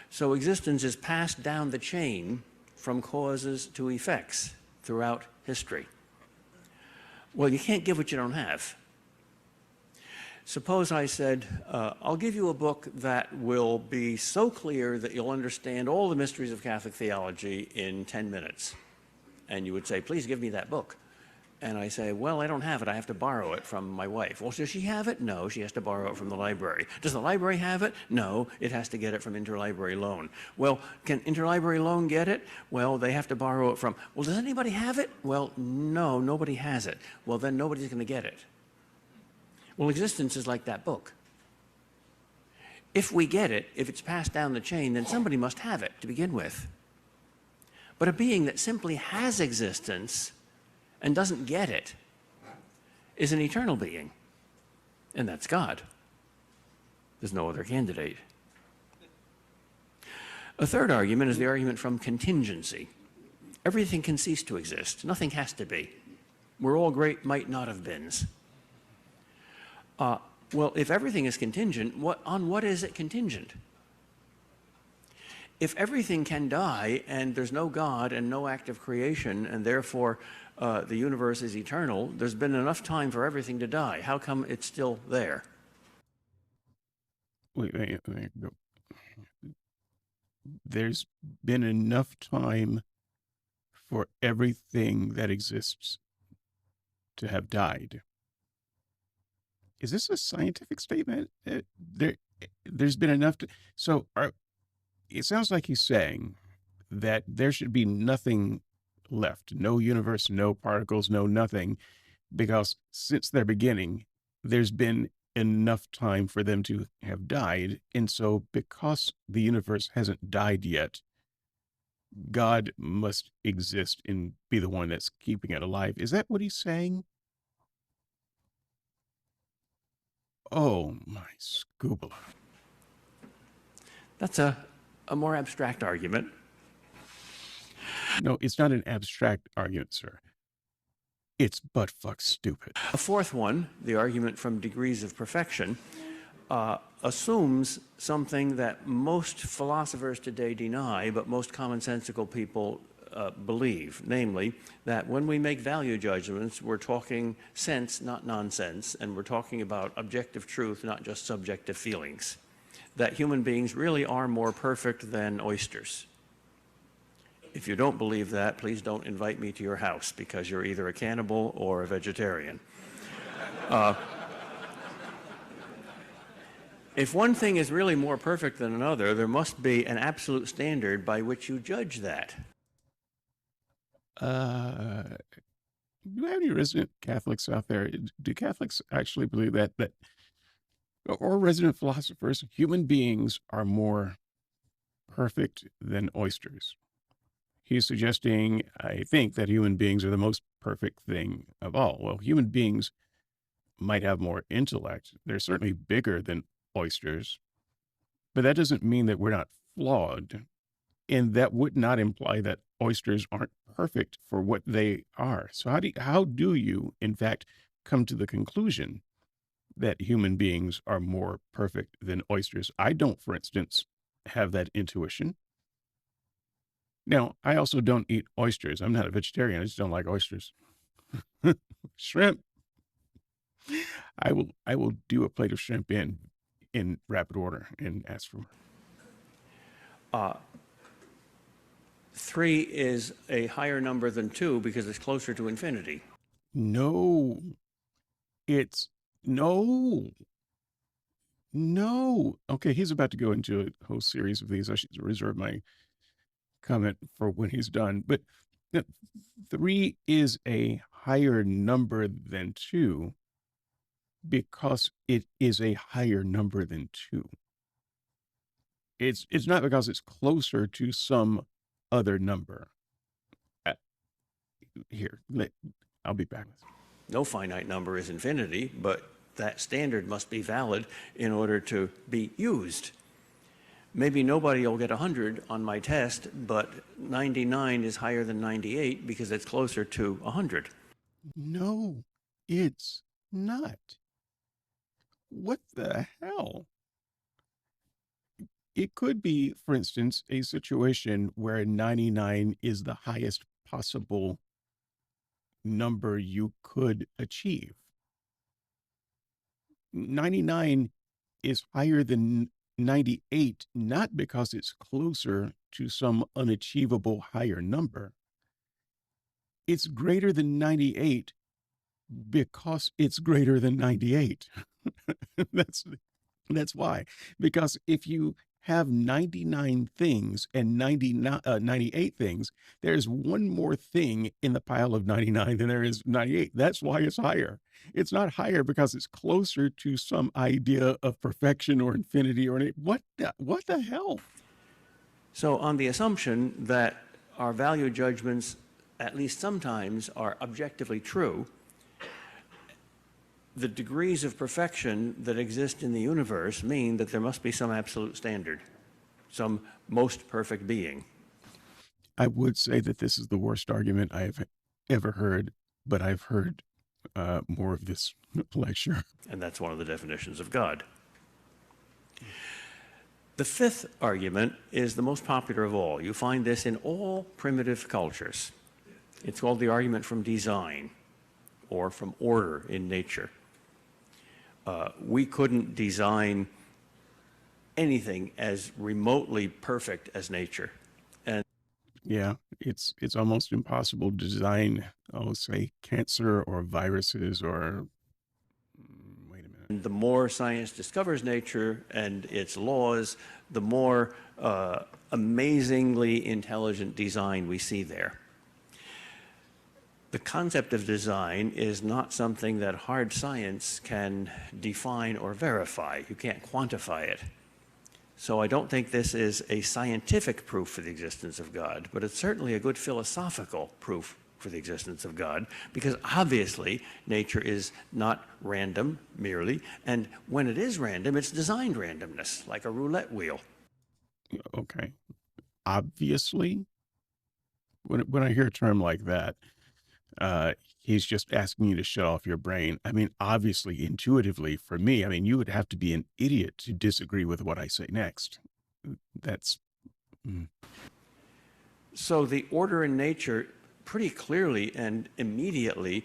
So existence is passed down the chain from causes to effects throughout history. Well, you can't give what you don't have. Suppose I said, I'll give you a book that will be so clear that you'll understand all the mysteries of Catholic theology in 10 minutes. And you would say, please give me that book. And I say, well, I don't have it. I have to borrow it from my wife. Well, does she have it? No, she has to borrow it from the library. Does the library have it? No, it has to get it from interlibrary loan. Well, can interlibrary loan get it? Well, they have to borrow it from, well, does anybody have it? Well, no, nobody has it. Well, then nobody's going to get it. Well, existence is like that book. If we get it, if it's passed down the chain, then somebody must have it to begin with. But a being that simply has existence and doesn't get it is an eternal being, and that's God. There's no other candidate. A third argument is the argument from contingency. Everything can cease to exist. Nothing has to be. We're all great might not have beens. Well, if everything is contingent, on what is it contingent? If everything can die and there's no God and no act of creation and therefore the universe is eternal, there's been enough time for everything to die. How come it's still there? Wait. Go. There's been enough time for everything that exists to have died. Is this a scientific statement? There's been enough to... So it sounds like he's saying that there should be nothing left. No universe, no particles, no nothing. Because since their beginning, there's been enough time for them to have died. And so because the universe hasn't died yet, God must exist and be the one that's keeping it alive. Is that what he's saying? Oh, my scuba. That's a more abstract argument. No, it's not an abstract argument, sir. It's butt-fuck stupid. A fourth one, the argument from degrees of perfection, assumes something that most philosophers today deny, but most commonsensical people believe, namely that when we make value judgments, we're talking sense, not nonsense, and we're talking about objective truth, not just subjective feelings, that human beings really are more perfect than oysters. If you don't believe that, please don't invite me to your house because you're either a cannibal or a vegetarian. If one thing is really more perfect than another, there must be an absolute standard by which you judge that. Do you have any resident Catholics out there? Do Catholics actually believe that or resident philosophers, human beings are more perfect than oysters? He's suggesting, I think, that human beings are the most perfect thing of all. Well, human beings might have more intellect. They're certainly bigger than oysters, but that doesn't mean that we're not flawed. And that would not imply that oysters aren't perfect for what they are. So how do you, in fact, come to the conclusion that human beings are more perfect than oysters? I don't, for instance, have that intuition. Now, I also don't eat oysters. I'm not a vegetarian. I just don't like oysters. Shrimp. I will do a plate of shrimp in rapid order and ask for more. 3 is a higher number than 2 because it's closer to infinity. No, it's no. No. Okay, he's about to go into a whole series of these. I should reserve my comment for when he's done. But 3 is a higher number than 2 because it is a higher number than 2. It's not because it's closer to some other number. Here, I'll be back. No finite number is infinity, but that standard must be valid in order to be used. Maybe nobody will get 100 on my test, but 99 is higher than 98 because it's closer to 100. No, it's not. What the hell? It could be, for instance, a situation where 99 is the highest possible number you could achieve. 99 is higher than 98, not because it's closer to some unachievable higher number. It's greater than 98 because it's greater than 98. That's why. Because if you have 99 things and 98 things, there's one more thing in the pile of 99 than there is 98. That's why it's higher. It's not higher because it's closer to some idea of perfection or infinity or what the hell? So on the assumption that our value judgments, at least sometimes, are objectively true, the degrees of perfection that exist in the universe mean that there must be some absolute standard, some most perfect being. I would say that this is the worst argument I've ever heard, but I've heard more of this lecture. And that's one of the definitions of God. The fifth argument is the most popular of all. You find this in all primitive cultures. It's called the argument from design, or from order in nature. We couldn't design anything as remotely perfect as nature. And yeah, it's almost impossible to design, say, cancer or viruses or wait a minute. the more science discovers nature and its laws, the more amazingly intelligent design we see there. The concept of design is not something that hard science can define or verify. You can't quantify it. So I don't think this is a scientific proof for the existence of God, but it's certainly a good philosophical proof for the existence of God, because obviously nature is not random merely, and when it is random, it's designed randomness, like a roulette wheel. Okay. Obviously, when I hear a term like that, he's just asking you to shut off your brain. I mean, obviously, intuitively, for me, I mean, you would have to be an idiot to disagree with what I say next. That's. So the order in nature pretty clearly and immediately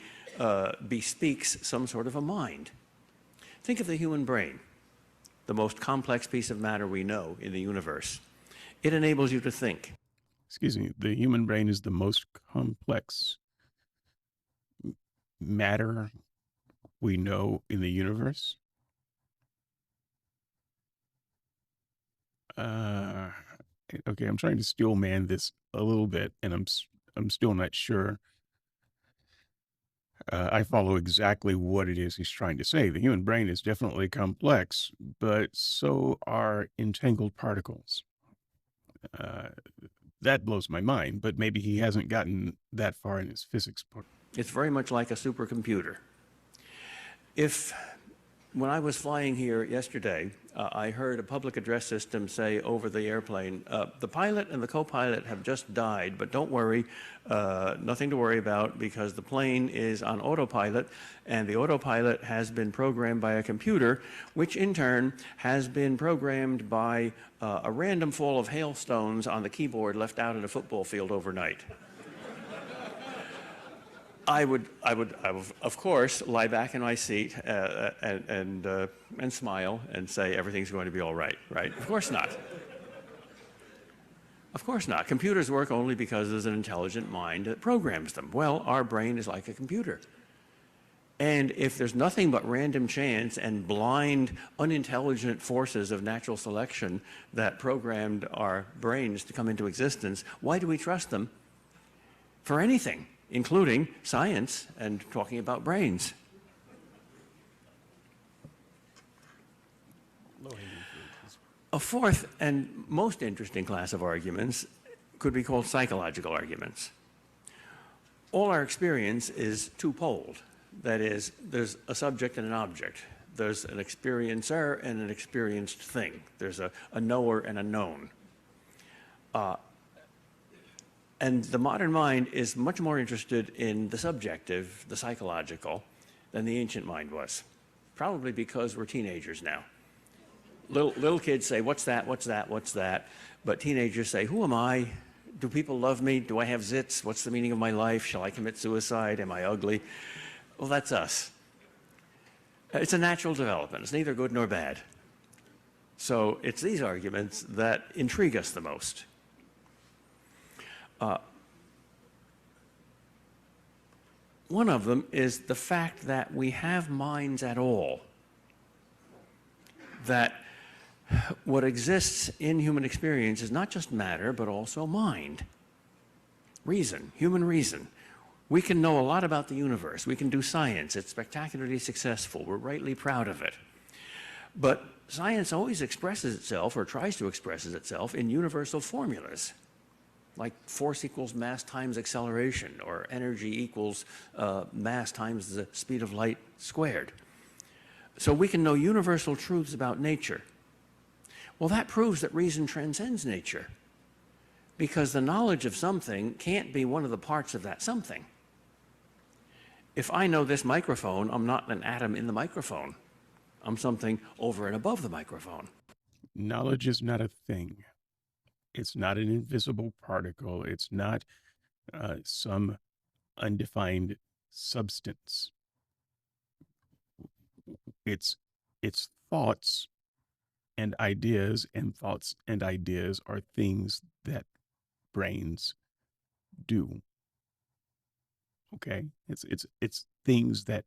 bespeaks some sort of a mind. Think of the human brain, the most complex piece of matter we know in the universe. It enables you to think. Excuse me, the human brain is the most complex matter we know in the universe. Okay, I'm trying to steel man this a little bit, and I'm still not sure I follow exactly what it is he's trying to say. The human brain is definitely complex, but so are entangled particles. That blows my mind, but maybe he hasn't gotten that far in his physics book. It's very much like a supercomputer. If, when I was flying here yesterday, I heard a public address system say over the airplane, the pilot and the co-pilot have just died, but don't worry, nothing to worry about because the plane is on autopilot and the autopilot has been programmed by a computer, which in turn has been programmed by a random fall of hailstones on the keyboard left out in a football field overnight. I would, of course, lie back in my seat and smile and say everything's going to be all right, right? Of course not. Of course not. Computers work only because there's an intelligent mind that programs them. Well, our brain is like a computer. And if there's nothing but random chance and blind, unintelligent forces of natural selection that programmed our brains to come into existence, why do we trust them for anything, including science and talking about brains? A fourth and most interesting class of arguments could be called psychological arguments. All our experience is two-poled. That is, there's a subject and an object. There's an experiencer and an experienced thing. There's a knower and a known. And the modern mind is much more interested in the subjective, the psychological, than the ancient mind was. Probably because we're teenagers now. Little kids say, what's that, what's that, what's that? But teenagers say, who am I? Do people love me? Do I have zits? What's the meaning of my life? Shall I commit suicide? Am I ugly? Well, that's us. It's a natural development. It's neither good nor bad. So it's these arguments that intrigue us the most. One of them is the fact that we have minds at all, that what exists in human experience is not just matter, but also mind, reason, human reason. We can know a lot about the universe. We can do science. It's spectacularly successful. We're rightly proud of it. But science always expresses itself, or tries to express itself, in universal formulas, like force equals mass times acceleration, or energy equals mass times the speed of light squared. So we can know universal truths about nature. Well, that proves that reason transcends nature, because the knowledge of something can't be one of the parts of that something. If I know this microphone, I'm not an atom in the microphone. I'm something over and above the microphone. Knowledge is not a thing. It's not an invisible particle. It's not some undefined substance. It's thoughts and ideas, and thoughts and ideas are things that brains do. Okay? It's things that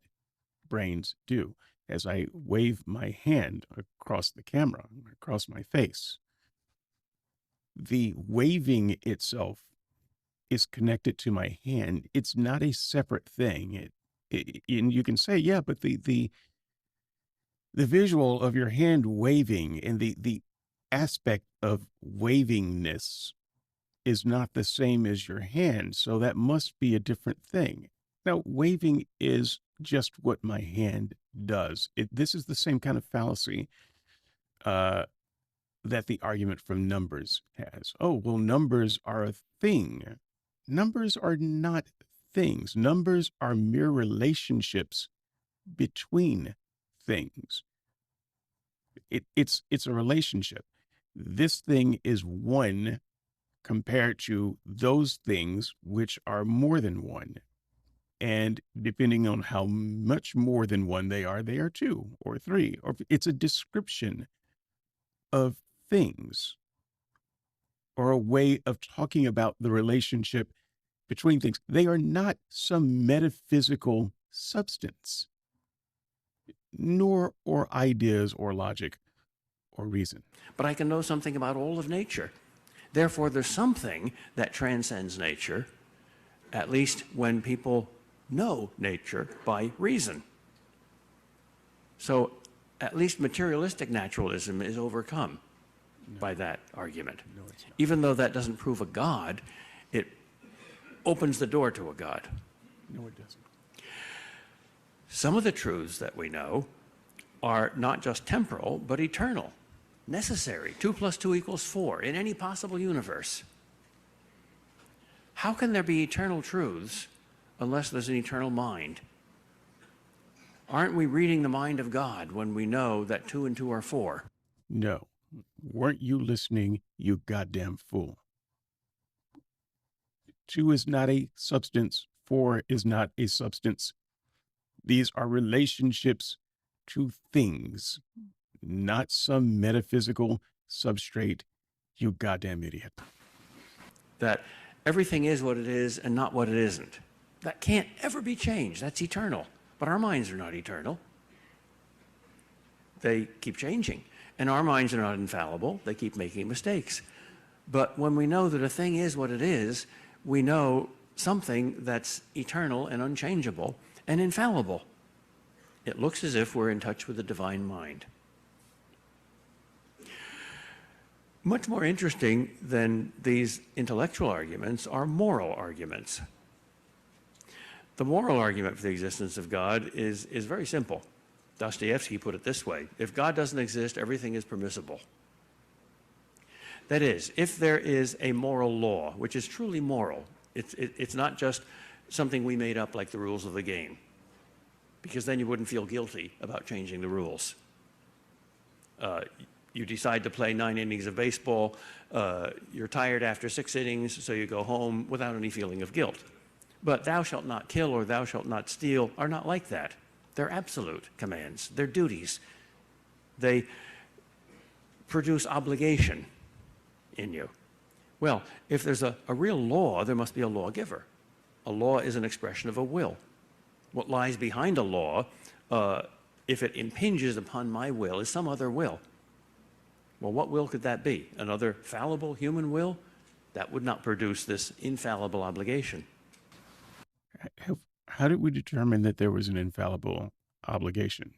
brains do. As I wave my hand across the camera, across my face, the waving itself is connected to my hand. It's not a separate thing. And you can say, yeah, but the visual of your hand waving and the aspect of wavingness is not the same as your hand, so that must be a different thing. Now, waving is just what my hand does. This is the same kind of fallacy that the argument from numbers has. Oh, well, numbers are a thing. Numbers are not things. Numbers are mere relationships between things. It's a relationship. This thing is one compared to those things which are more than one. And depending on how much more than one they are two or three, or it's a description of things, or a way of talking about the relationship between things. They are not some metaphysical substance, nor or ideas or logic or reason. But I can know something about all of nature. Therefore, there's something that transcends nature, at least when people know nature by reason. So at least materialistic naturalism is overcome by that argument. No, it's not. Even though that doesn't prove a God, it opens the door to a God. No, it doesn't. Some of the truths that we know are not just temporal, but eternal, necessary. 2 + 2 = 4 in any possible universe. How can there be eternal truths unless there's an eternal mind? Aren't we reading the mind of God when we know that 2 and 2 are 4? No. Weren't you listening, you goddamn fool? 2 is not a substance. 4 is not a substance. These are relationships to things, not some metaphysical substrate, you goddamn idiot. That everything is what it is and not what it isn't. That can't ever be changed. That's eternal. But our minds are not eternal. They keep changing. And our minds are not infallible. They keep making mistakes. But when we know that a thing is what it is, we know something that's eternal and unchangeable and infallible. It looks as if we're in touch with the divine mind. Much more interesting than these intellectual arguments are moral arguments. The moral argument for the existence of God is very simple. Dostoevsky put it this way: if God doesn't exist, everything is permissible. That is, if there is a moral law, which is truly moral, it's not just something we made up like the rules of the game, because then you wouldn't feel guilty about changing the rules. You decide to play 9 innings of baseball, you're tired after 6 innings, so you go home without any feeling of guilt. But thou shalt not kill or thou shalt not steal are not like that. They're absolute commands. They're duties. They produce obligation in you. Well, if there's a real law, there must be a lawgiver. A law is an expression of a will. What lies behind a law, if it impinges upon my will, is some other will. Well, what will could that be? Another fallible human will? That would not produce this infallible obligation. How did we determine that there was an infallible obligation?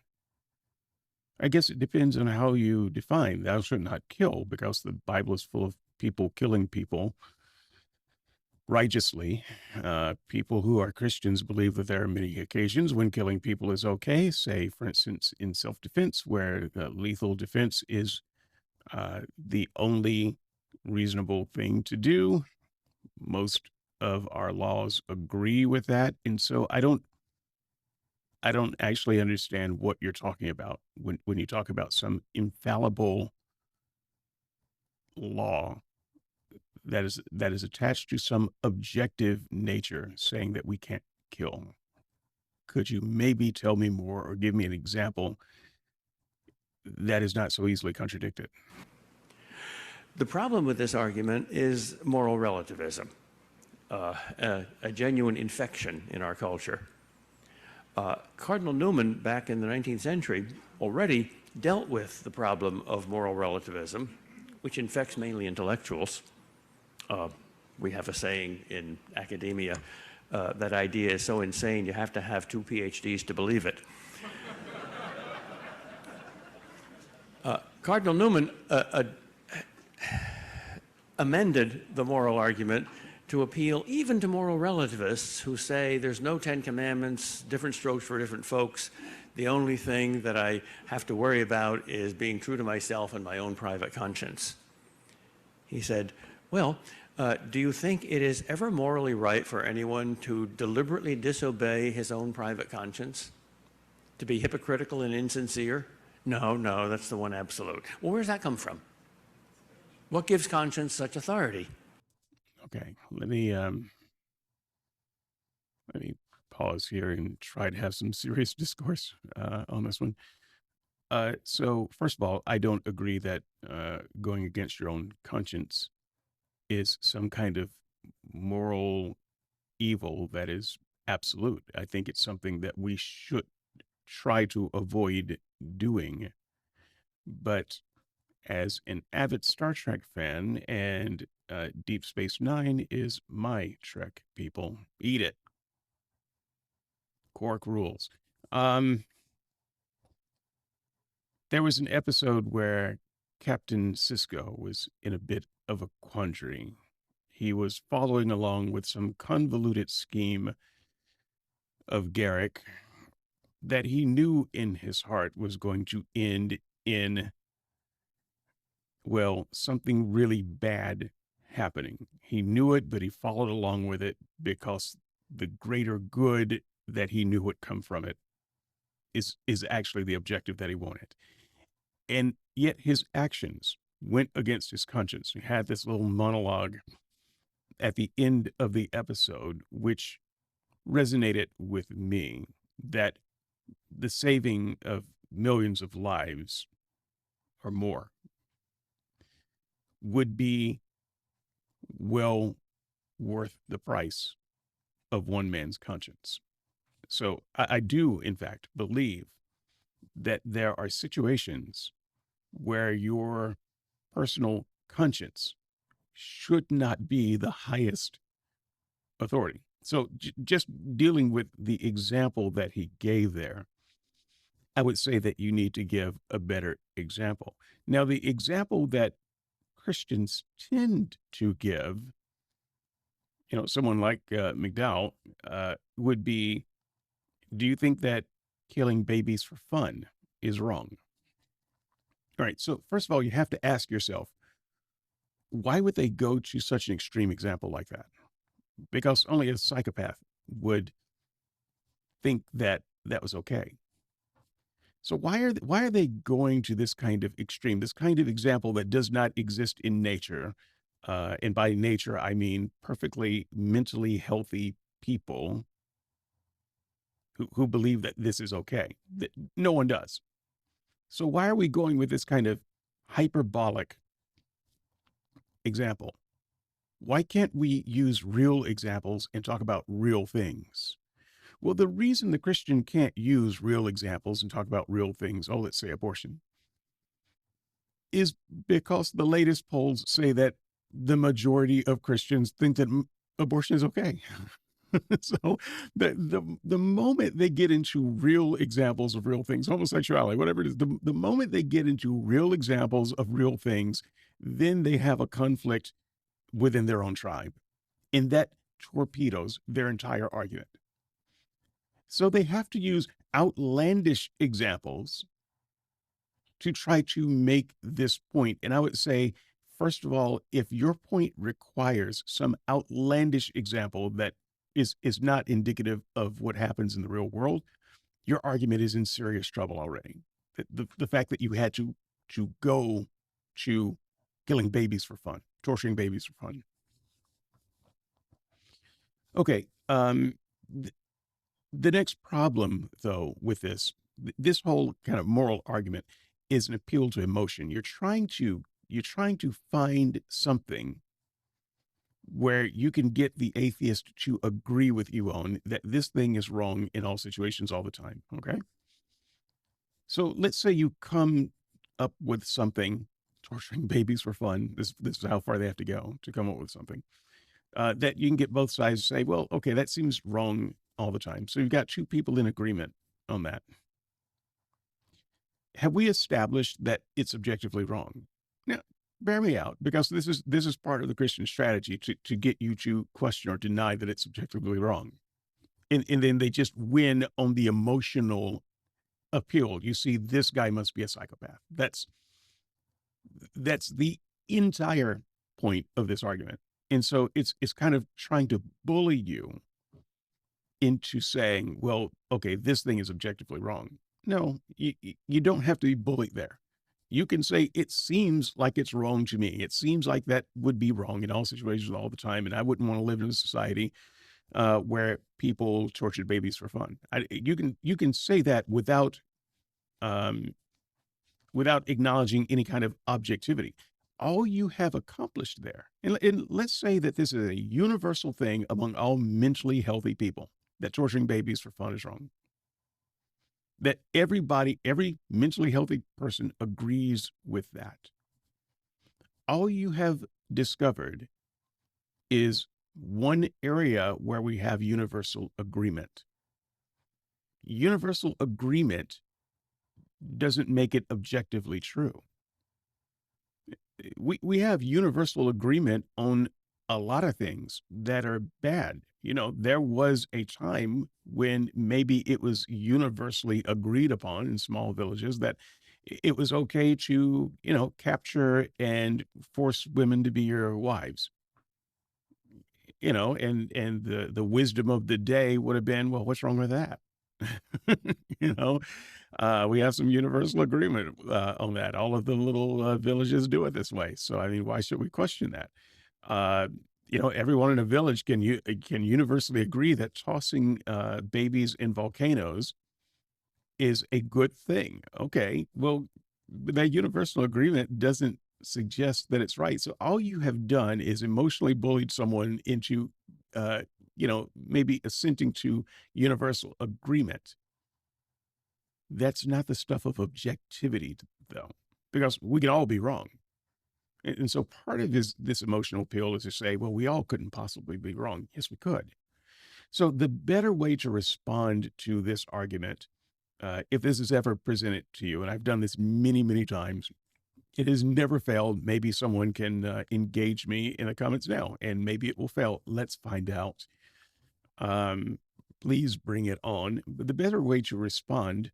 I guess it depends on how you define thou shalt not kill, because the Bible is full of people killing people righteously. People who are Christians believe that there are many occasions when killing people is okay, say, for instance, in self-defense, where lethal defense is the only reasonable thing to do. Most of our laws agree with that, and so I don't actually understand what you're talking about when you talk about some infallible law that is attached to some objective nature, saying that we can't kill. Could you maybe tell me more or give me an example that is not so easily contradicted? The problem with this argument is moral relativism, a genuine infection in our culture. Cardinal Newman, back in the 19th century, already dealt with the problem of moral relativism, which infects mainly intellectuals. We have a saying in academia, that idea is so insane you have to have 2 PhDs to believe it. Cardinal Newman amended the moral argument to appeal even to moral relativists who say there's no 10 commandments, different strokes for different folks. The only thing that I have to worry about is being true to myself and my own private conscience. He said, well, do you think it is ever morally right for anyone to deliberately disobey his own private conscience? To be hypocritical and insincere? No, that's the one absolute. Well, where does that come from? What gives conscience such authority? Okay, let me pause here and try to have some serious discourse on this one. So first of all, I don't agree that going against your own conscience is some kind of moral evil that is absolute. I think it's something that we should try to avoid doing. But as an avid Star Trek fan, and Deep Space Nine is my Trek, people. Eat it. Quark rules. There was an episode where Captain Sisko was in a bit of a quandary. He was following along with some convoluted scheme of Garrick that he knew in his heart was going to end in, well, something really bad happening. He knew it, but he followed along with it because the greater good that he knew would come from it is actually the objective that he wanted. And yet his actions went against his conscience. He had this little monologue at the end of the episode, which resonated with me, that the saving of millions of lives or more would be well worth the price of one man's conscience. So I do, in fact, believe that there are situations where your personal conscience should not be the highest authority. So just dealing with the example that he gave there, I would say that you need to give a better example. Now, the example that Christians tend to give, someone like McDowell, would be, do you think that killing babies for fun is wrong? All right. So first of all, you have to ask yourself, why would they go to such an extreme example like that? Because only a psychopath would think that that was okay. So why are they going to this kind of extreme, this kind of example that does not exist in nature? And by nature, I mean perfectly mentally healthy people who believe that this is okay. That no one does. So why are we going with this kind of hyperbolic example? Why can't we use real examples and talk about real things? Well, the reason the Christian can't use real examples and talk about real things, let's say abortion, is because the latest polls say that the majority of Christians think that abortion is okay. So the moment they get into real examples of real things, homosexuality, whatever it is, the moment they get into real examples of real things, then they have a conflict within their own tribe. And that torpedoes their entire argument. So they have to use outlandish examples to try to make this point. And I would say, first of all, if your point requires some outlandish example that is not indicative of what happens in the real world, your argument is in serious trouble already. The fact that you had to go to killing babies for fun, torturing babies for fun. Okay. The next problem, though, with this whole kind of moral argument is an appeal to emotion. You're trying to find something where you can get the atheist to agree with you on that this thing is wrong in all situations all the time. Okay. So let's say you come up with something, torturing babies for fun. This is how far they have to go to come up with something that you can get both sides to say, well, okay, that seems wrong all the time. So you've got two people in agreement on that. Have we established that it's objectively wrong? Now, bear me out, because this is part of the Christian strategy to get you to question or deny that it's objectively wrong. And then they just win on the emotional appeal. You see, this guy must be a psychopath. That's the entire point of this argument. And so it's kind of trying to bully you into saying, well, okay, this thing is objectively wrong. No, you don't have to be bullied there. You can say, it seems like it's wrong to me. It seems like that would be wrong in all situations all the time. And I wouldn't want to live in a society where people tortured babies for fun. You can say that without acknowledging any kind of objectivity. All you have accomplished there, and let's say that this is a universal thing among all mentally healthy people, that torturing babies for fun is wrong. That every mentally healthy person agrees with that. All you have discovered is one area where we have universal agreement. Universal agreement doesn't make it objectively true. We have universal agreement on a lot of things that are bad. There was a time when maybe it was universally agreed upon in small villages that it was okay to, capture and force women to be your wives. And the wisdom of the day would have been, well, what's wrong with that? you know, we have some universal agreement on that. All of the little villages do it this way. So, I mean, why should we question that? Uh, Everyone in a village can universally agree that tossing babies in volcanoes is a good thing. Okay, well, that universal agreement doesn't suggest that it's right. So all you have done is emotionally bullied someone into, maybe assenting to universal agreement. That's not the stuff of objectivity, though, because we can all be wrong. And so part of this emotional appeal is to say, well, we all couldn't possibly be wrong. Yes, we could. So the better way to respond to this argument, if this is ever presented to you, and I've done this many, many times, it has never failed. Maybe someone can engage me in the comments now, and maybe it will fail. Let's find out. Please bring it on. But the better way to respond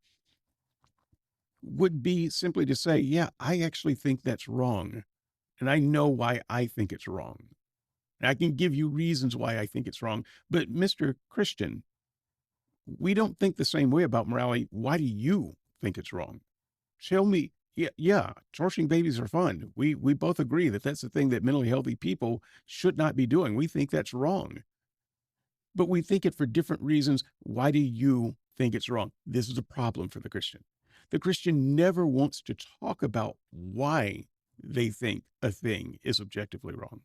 would be simply to say, yeah, I actually think that's wrong. And I know why I think it's wrong. And I can give you reasons why I think it's wrong. But Mr. Christian, we don't think the same way about morality. Why do you think it's wrong? Tell me. Yeah, torturing babies are fun. We both agree that that's the thing that mentally healthy people should not be doing. We think that's wrong. But we think it for different reasons. Why do you think it's wrong? This is a problem for the Christian. The Christian never wants to talk about why they think a thing is objectively wrong,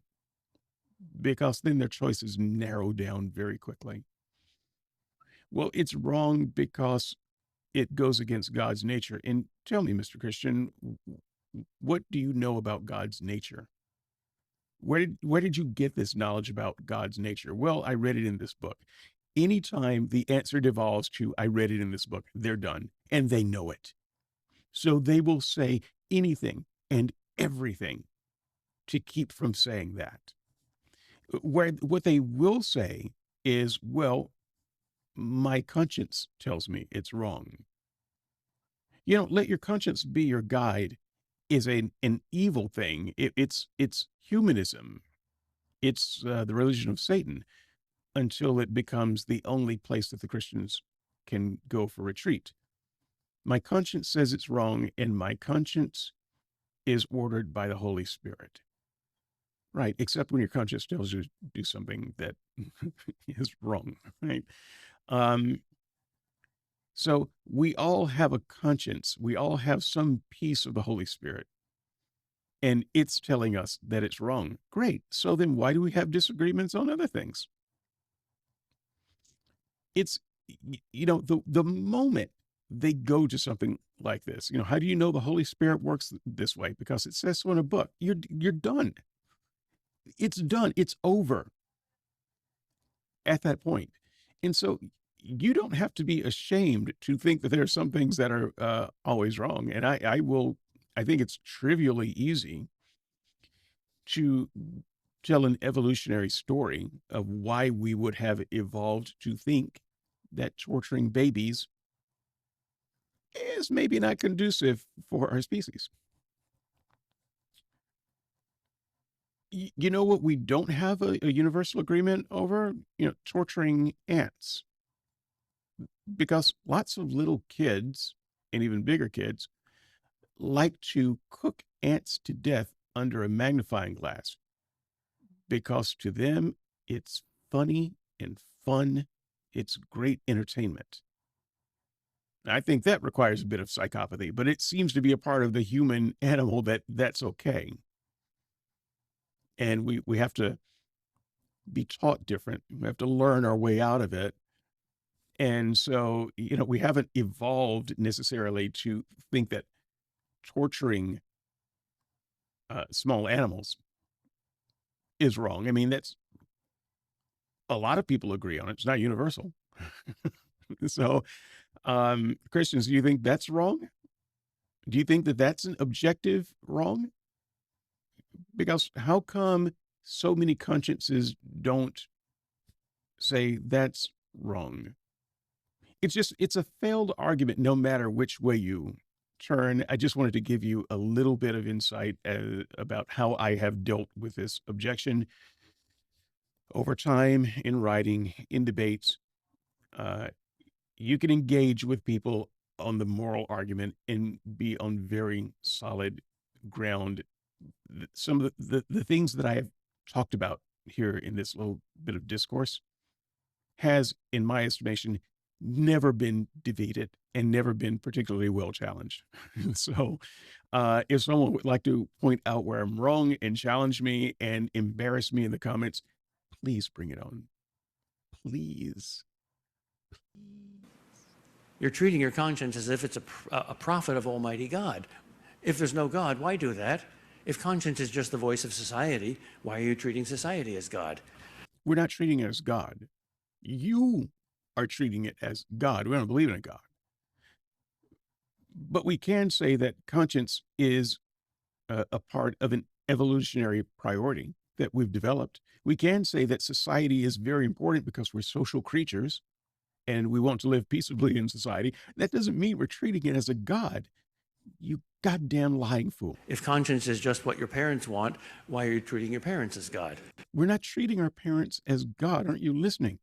because then their choices narrow down very quickly. Well, it's wrong because it goes against God's nature. And tell me, Mr. Christian, what do you know about God's nature? Where did you get this knowledge about God's nature? Well, I read it in this book. Anytime the answer devolves to, I read it in this book, they're done, and they know it. So they will say anything and everything to keep from saying that. What they will say is, well, my conscience tells me it's wrong. Let your conscience be your guide is an evil thing. It's humanism. It's the religion of Satan until it becomes the only place that the Christians can go for retreat. My conscience says it's wrong, and my conscience is ordered by the Holy Spirit. Right, except when your conscience tells you to do something that is wrong, right? So we all have a conscience. We all have some piece of the Holy Spirit, and it's telling us that it's wrong. Great. So then why do we have disagreements on other things? It's, the moment they go to something like this, how do you know the Holy Spirit works this way? Because it says so in a book. You're done. It's done. It's over at that point. And so you don't have to be ashamed to think that there are some things that are always wrong. And I think it's trivially easy to tell an evolutionary story of why we would have evolved to think that torturing babies is maybe not conducive for our species. You know what we don't have a universal agreement over? Torturing ants. Because lots of little kids and even bigger kids like to cook ants to death under a magnifying glass, because to them it's funny and fun. It's great entertainment. I think that requires a bit of psychopathy, but it seems to be a part of the human animal that's okay. And we have to be taught different. We have to learn our way out of it. And so, we haven't evolved necessarily to think that torturing small animals is wrong. I mean, that's a lot of people agree on it. It's not universal. So, Christians, do you think that's wrong? Do you think that that's an objective wrong? Because how come so many consciences don't say that's wrong. It's a failed argument no matter which way you turn. I just wanted to give you a little bit of insight about how I have dealt with this objection over time in writing, in debates. Uh, you can engage with people on the moral argument and be on very solid ground. Some of the things that I have talked about here in this little bit of discourse has, in my estimation, never been debated and never been particularly well challenged. So, if someone would like to point out where I'm wrong and challenge me and embarrass me in the comments, please bring it on. Please. You're treating your conscience as if it's a prophet of Almighty God. If there's no God, why do that? If conscience is just the voice of society, why are you treating society as God? We're not treating it as God. You are treating it as God. We don't believe in a God. But we can say that conscience is a part of an evolutionary priority that we've developed. We can say that society is very important because we're social creatures and we want to live peaceably in society. That doesn't mean we're treating it as a God. You goddamn lying fool. If conscience is just what your parents want, why are you treating your parents as God? We're not treating our parents as God. Aren't you listening?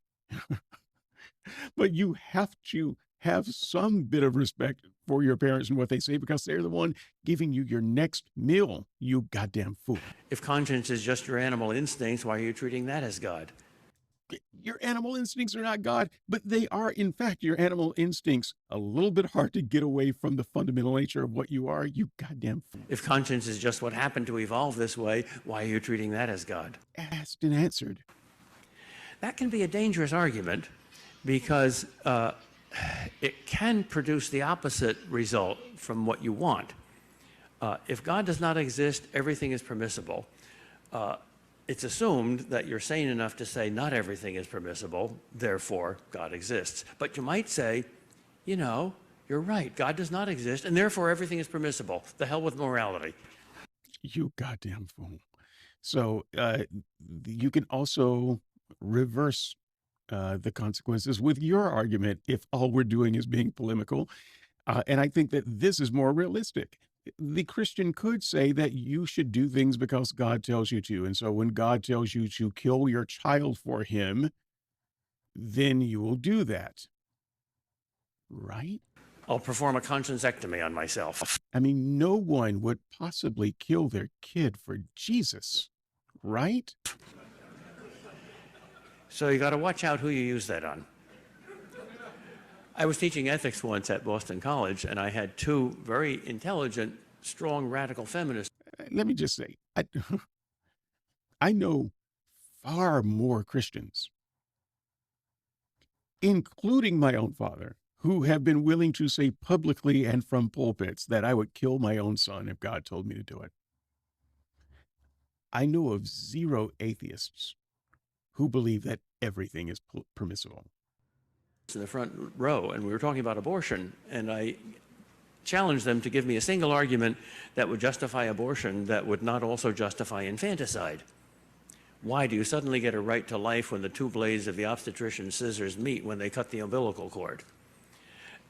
But you have to have some bit of respect for your parents and what they say because they're the one giving you your next meal, you goddamn fool. If conscience is just your animal instincts, why are you treating that as God? Your animal instincts are not God, but they are, in fact, your animal instincts. A little bit hard to get away from the fundamental nature of what you are, you goddamn fool. If conscience is just what happened to evolve this way, why are you treating that as God? Asked and answered. That can be a dangerous argument because it can produce the opposite result from what you want. If God does not exist, everything is permissible. It's assumed that you're sane enough to say not everything is permissible, therefore God exists. But you might say, you know, you're right, God does not exist, and therefore everything is permissible. The hell with morality. You goddamn fool. So you can also reverse the consequences with your argument if all we're doing is being polemical. And I think that this is more realistic. The Christian could say that you should do things because God tells you to. And so when God tells you to kill your child for him, then you will do that. Right? I'll perform a conscienceectomy on myself. I mean, no one would possibly kill their kid for Jesus, right? So you got to watch out who you use that on. I was teaching ethics once at Boston College, and I had two very intelligent, strong, radical feminists. Let me just say, I know far more Christians, including my own father, who have been willing to say publicly and from pulpits that I would kill my own son if God told me to do it. I know of zero atheists who believe that everything is permissible. In the front row, and we were talking about abortion, and I challenged them to give me a single argument that would justify abortion that would not also justify infanticide. Why do you suddenly get a right to life when the two blades of the obstetrician's scissors meet when they cut the umbilical cord?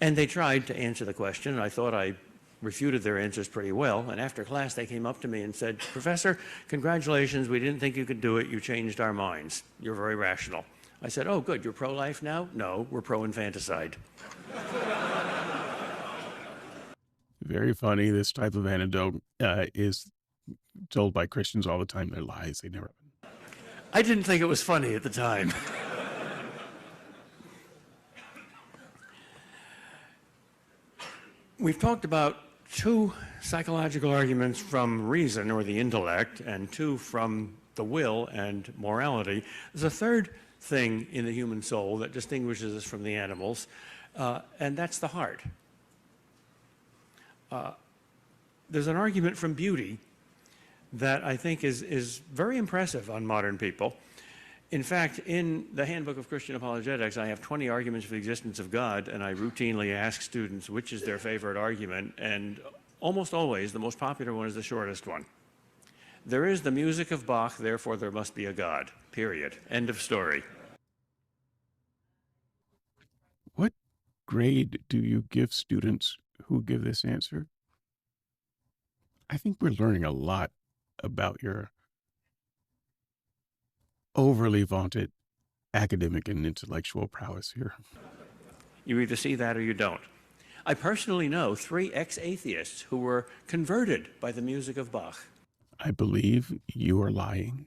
And they tried to answer the question, and I thought I refuted their answers pretty well. And after class, they came up to me and said, "Professor, congratulations, we didn't think you could do it. You changed our minds. You're very rational." I said, "Oh, good, you're pro-life now?" "No, we're pro-infanticide." Very funny. This type of anecdote is told by Christians all the time. They're lies. They never. I didn't think it was funny at the time. We've talked about two psychological arguments from reason or the intellect and two from the will and morality. There's a third thing in the human soul that distinguishes us from the animals, and that's the heart. There's an argument from beauty that I think is very impressive on modern people. In fact, in the Handbook of Christian Apologetics, I have 20 arguments for the existence of God, and I routinely ask students which is their favorite argument, and almost always the most popular one is the shortest one. There is the music of Bach, therefore there must be a God, period. End of story. grade do you give students who give this answer? I think we're learning a lot about your overly vaunted academic and intellectual prowess here. You either see that or you don't. I personally know 3 ex-atheists who were converted by the music of Bach. I believe you are lying.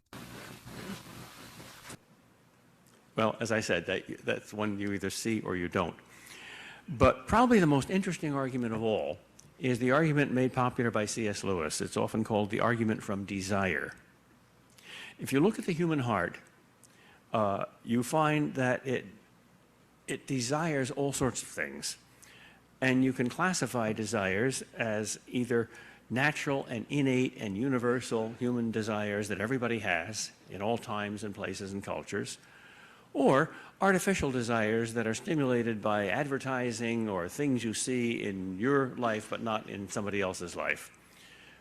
Well, as I said, that's one you either see or you don't. But probably the most interesting argument of all is the argument made popular by C.S. Lewis. It's often called the argument from desire. If you look at the human heart, you find that it desires all sorts of things. And you can classify desires as either natural and innate and universal human desires that everybody has in all times and places and cultures, or artificial desires that are stimulated by advertising or things you see in your life but not in somebody else's life.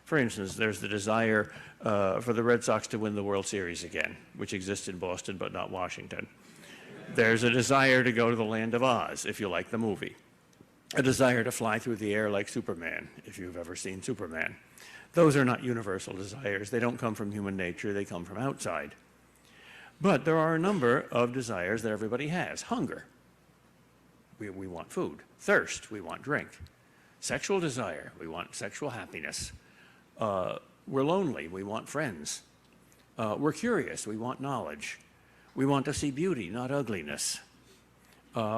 For instance, there's the desire for the Red Sox to win the World Series again, which exists in Boston but not Washington. There's a desire to go to the land of Oz, if you like the movie. A desire to fly through the air like Superman, if you've ever seen Superman. Those are not universal desires. They don't come from human nature. They come from outside. But there are a number of desires that everybody has. Hunger. We want food. Thirst. We want drink. Sexual desire. We want sexual happiness. We're lonely. We want friends. We're curious. We want knowledge. We want to see beauty, not ugliness.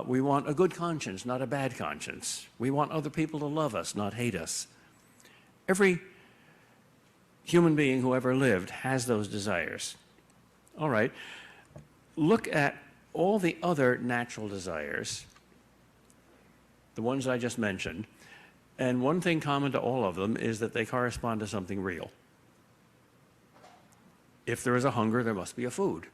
We want a good conscience, not a bad conscience. We want other people to love us, not hate us. Every human being who ever lived has those desires. All right. Look at all the other natural desires, the ones I just mentioned, and one thing common to all of them is that they correspond to something real. If there is a hunger, there must be a food.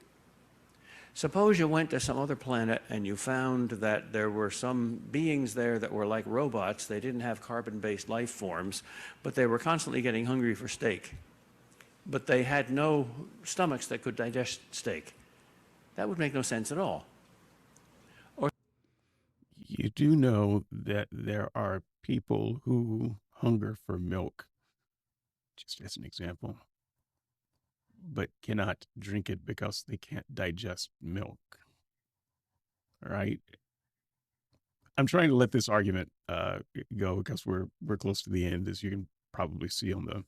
Suppose you went to some other planet and you found that there were some beings there that were like robots. They didn't have carbon-based life forms, but they were constantly getting hungry for steak. But they had no stomachs that could digest steak. That would make no sense at all. You do know that there are people who hunger for milk, just as an example, but cannot drink it because they can't digest milk. All right. I'm trying to let this argument go because we're close to the end, as you can probably see on the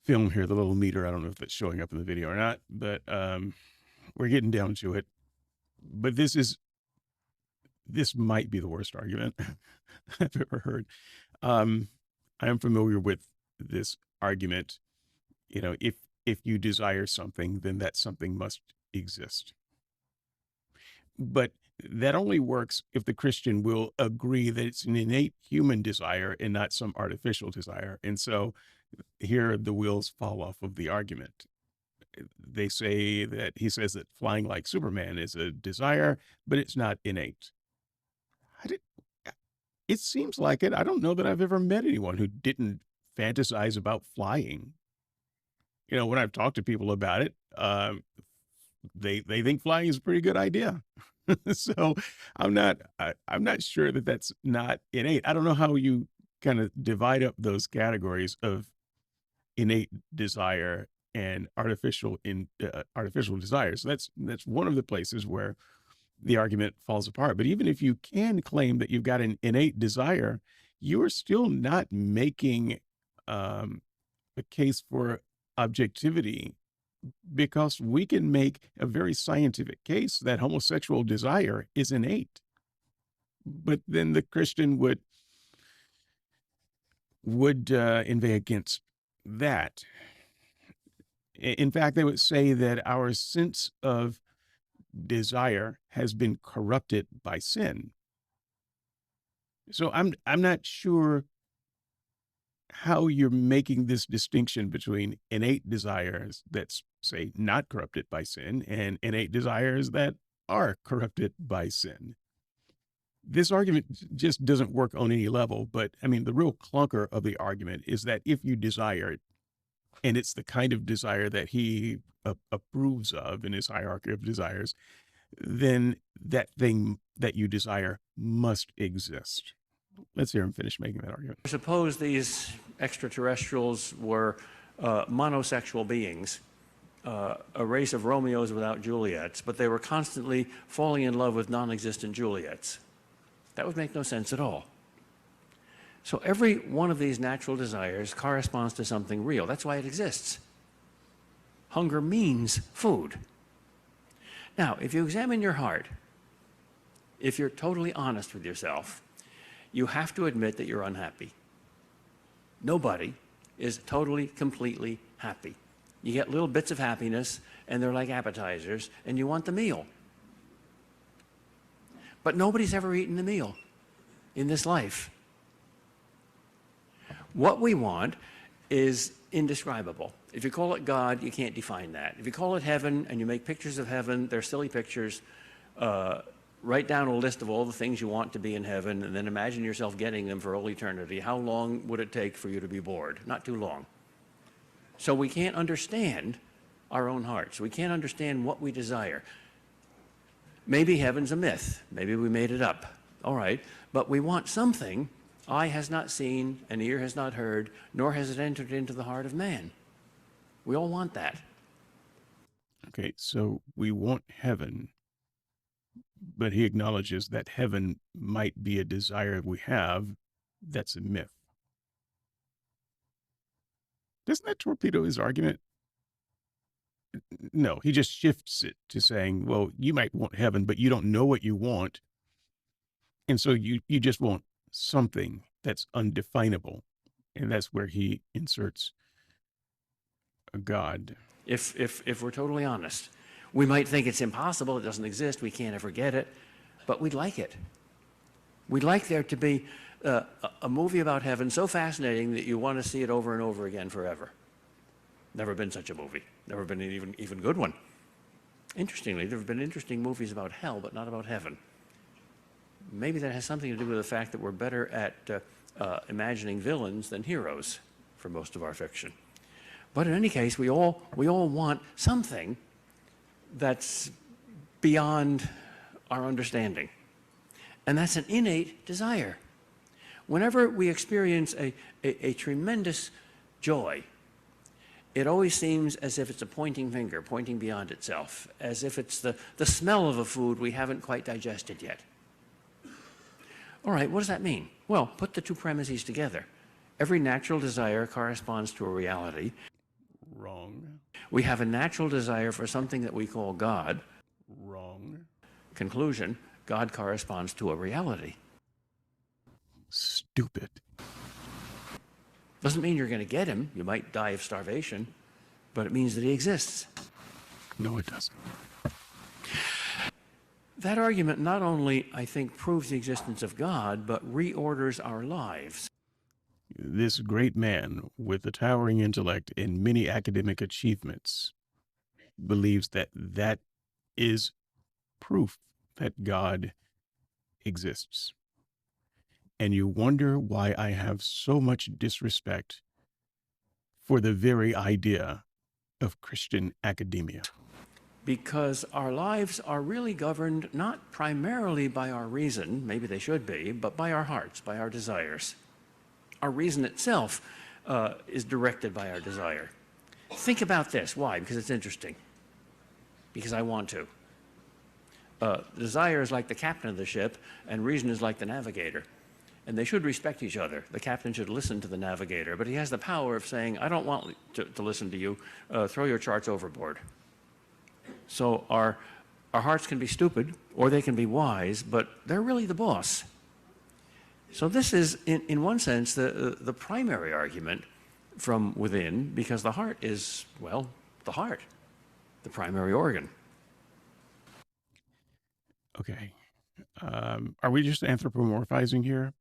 film here, the little meter. I don't know if it's showing up in the video or not, but we're getting down to it. But this might be the worst argument I've ever heard. I am familiar with this argument. You know, if you desire something, then that something must exist. But that only works if the Christian will agree that it's an innate human desire and not some artificial desire. And so here the wheels fall off of the argument. They say that he says that flying like Superman is a desire, but it's not innate. It seems like it. I don't know that I've ever met anyone who didn't fantasize about flying. You know, when I've talked to people about it, they think flying is a pretty good idea. So I'm not sure that that's not innate. I don't know how you kind of divide up those categories of innate desire and artificial desires. So that's one of the places where the argument falls apart. But even if you can claim that you've got an innate desire, you are still not making a case for objectivity, because we can make a very scientific case that homosexual desire is innate. But then the Christian would inveigh against that. In fact, they would say that our sense of desire has been corrupted by sin. So I'm not sure how you're making this distinction between innate desires that's, say, not corrupted by sin and innate desires that are corrupted by sin. This argument just doesn't work on any level. But I mean, the real clunker of the argument is that if you desire it, and it's the kind of desire that he approves of in his hierarchy of desires, then that thing that you desire must exist. Let's hear him finish making that argument. Suppose these extraterrestrials were monosexual beings, a race of Romeos without Juliets, but they were constantly falling in love with non-existent Juliets. That would make no sense at all. So every one of these natural desires corresponds to something real. That's why it exists. Hunger means food. Now, if you examine your heart, if you're totally honest with yourself, you have to admit that you're unhappy. Nobody is totally, completely happy. You get little bits of happiness, and they're like appetizers, and you want the meal. But nobody's ever eaten the meal in this life. What we want is indescribable. If you call it God, you can't define that. If you call it heaven and you make pictures of heaven, they're silly pictures. Write down a list of all the things you want to be in heaven and then imagine yourself getting them for all eternity. How long would it take for you to be bored? Not too long. So we can't understand our own hearts. We can't understand what we desire. Maybe heaven's a myth. Maybe we made it up. All right. But we want something eye has not seen and ear has not heard, nor has it entered into the heart of man. We all want that. Okay, so we want heaven, but he acknowledges that heaven might be a desire we have that's a myth. Doesn't that torpedo his argument? No, he just shifts it to saying, well, you might want heaven, but you don't know what you want. And so you just want something that's undefinable. And that's where he inserts a God. If we're totally honest, we might think it's impossible, it doesn't exist, we can't ever get it, but we'd like it. We'd like there to be a movie about heaven so fascinating that you want to see it over and over again forever. Never been such a movie. Never been an even good one. Interestingly, there have been interesting movies about hell, but not about heaven. Maybe that has something to do with the fact that we're better at imagining villains than heroes for most of our fiction. But in any case, we all want something that's beyond our understanding. And that's an innate desire. Whenever we experience a tremendous joy, it always seems as if it's a pointing finger, pointing beyond itself, as if it's the smell of a food we haven't quite digested yet. All right, what does that mean? Well, put the two premises together. Every natural desire corresponds to a reality. Wrong. We have a natural desire for something that we call God. Wrong. Conclusion, God corresponds to a reality. Stupid. Doesn't mean you're going to get him. You might die of starvation, but it means that he exists. No, it doesn't. That argument not only, I think, proves the existence of God, but reorders our lives. This great man with a towering intellect and many academic achievements believes that that is proof that God exists. And you wonder why I have so much disrespect for the very idea of Christian academia. Because our lives are really governed not primarily by our reason, maybe they should be, but by our hearts, by our desires. Our reason itself is directed by our desire. Think about this. Why? Because it's interesting. Because I want to. Desire is like the captain of the ship, and reason is like the navigator. And they should respect each other. The captain should listen to the navigator, but he has the power of saying, I don't want to listen to you. Throw your charts overboard. So our hearts can be stupid, or they can be wise, but they're really the boss. So this is, in one sense, the primary argument from within, because the heart is, well, the heart, the primary organ. Okay. Are we just anthropomorphizing here?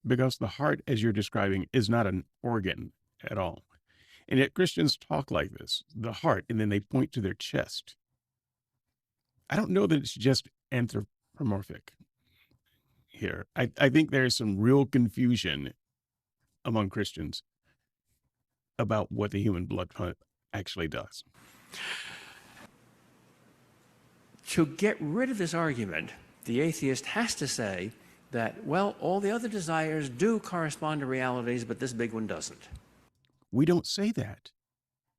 Because the heart, as you're describing, is not an organ at all. And yet Christians talk like this, the heart, and then they point to their chest. I don't know that it's just anthropomorphic here. I think there's some real confusion among Christians about what the human blood pump actually does. To get rid of this argument, the atheist has to say that, well, all the other desires do correspond to realities, but this big one doesn't. We don't say that.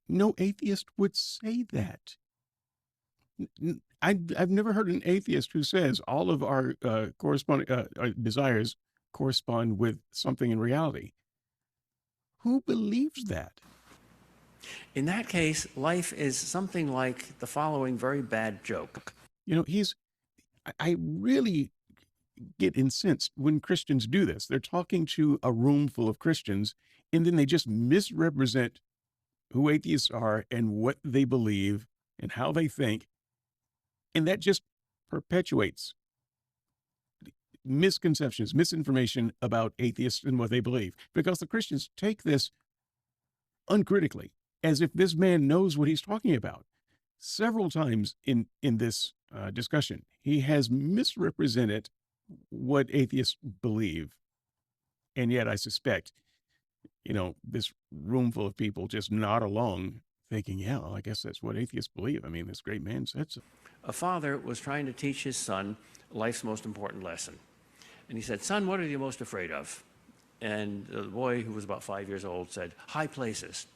No atheist would say that. I've never heard an atheist who says all of our our desires correspond with something in reality. Who believes that? In that case, life is something like the following very bad joke. You know, I really get incensed when Christians do this. They're talking to a room full of Christians, and then they just misrepresent who atheists are and what they believe and how they think. And that just perpetuates misconceptions, misinformation about atheists and what they believe, because the Christians take this uncritically, as if this man knows what he's talking about. Several times in this discussion, he has misrepresented what atheists believe. And yet I suspect, this room full of people just nod along thinking, yeah, well, I guess that's what atheists believe. I mean, this great man said so. A father was trying to teach his son life's most important lesson. And he said, son, what are you most afraid of? And the boy, who was about 5 years old, said, high places.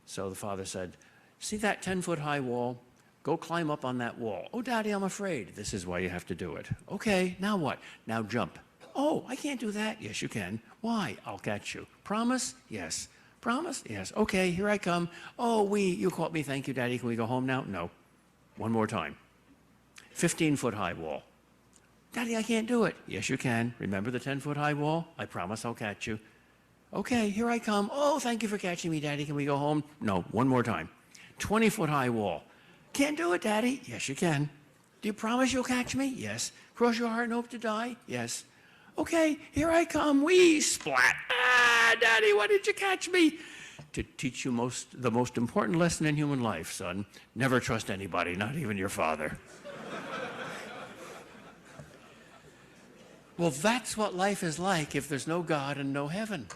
So the father said, see that 10-foot high wall? Go climb up on that wall. Oh, Daddy, I'm afraid. This is why you have to do it. Okay, now what? Now jump. Oh, I can't do that. Yes, you can. Why? I'll catch you. Promise? Yes. Promise? Yes. Okay, here I come. Oh, you caught me. Thank you, Daddy. Can we go home now? No. One more time. 15-foot high wall. Daddy, I can't do it. Yes, you can. Remember the 10-foot high wall? I promise I'll catch you. Okay, here I come. Oh, thank you for catching me, Daddy. Can we go home? No. One more time. 20-foot high wall. Can't do it, Daddy. Yes, you can. Do you promise you'll catch me? Yes. Cross your heart and hope to die? Yes. Okay, here I come. Wee, splat. Ah, Daddy, why did you catch me? To teach you the most important lesson in human life, son. Never trust anybody, not even your father. Well, that's what life is like if there's no God and no heaven.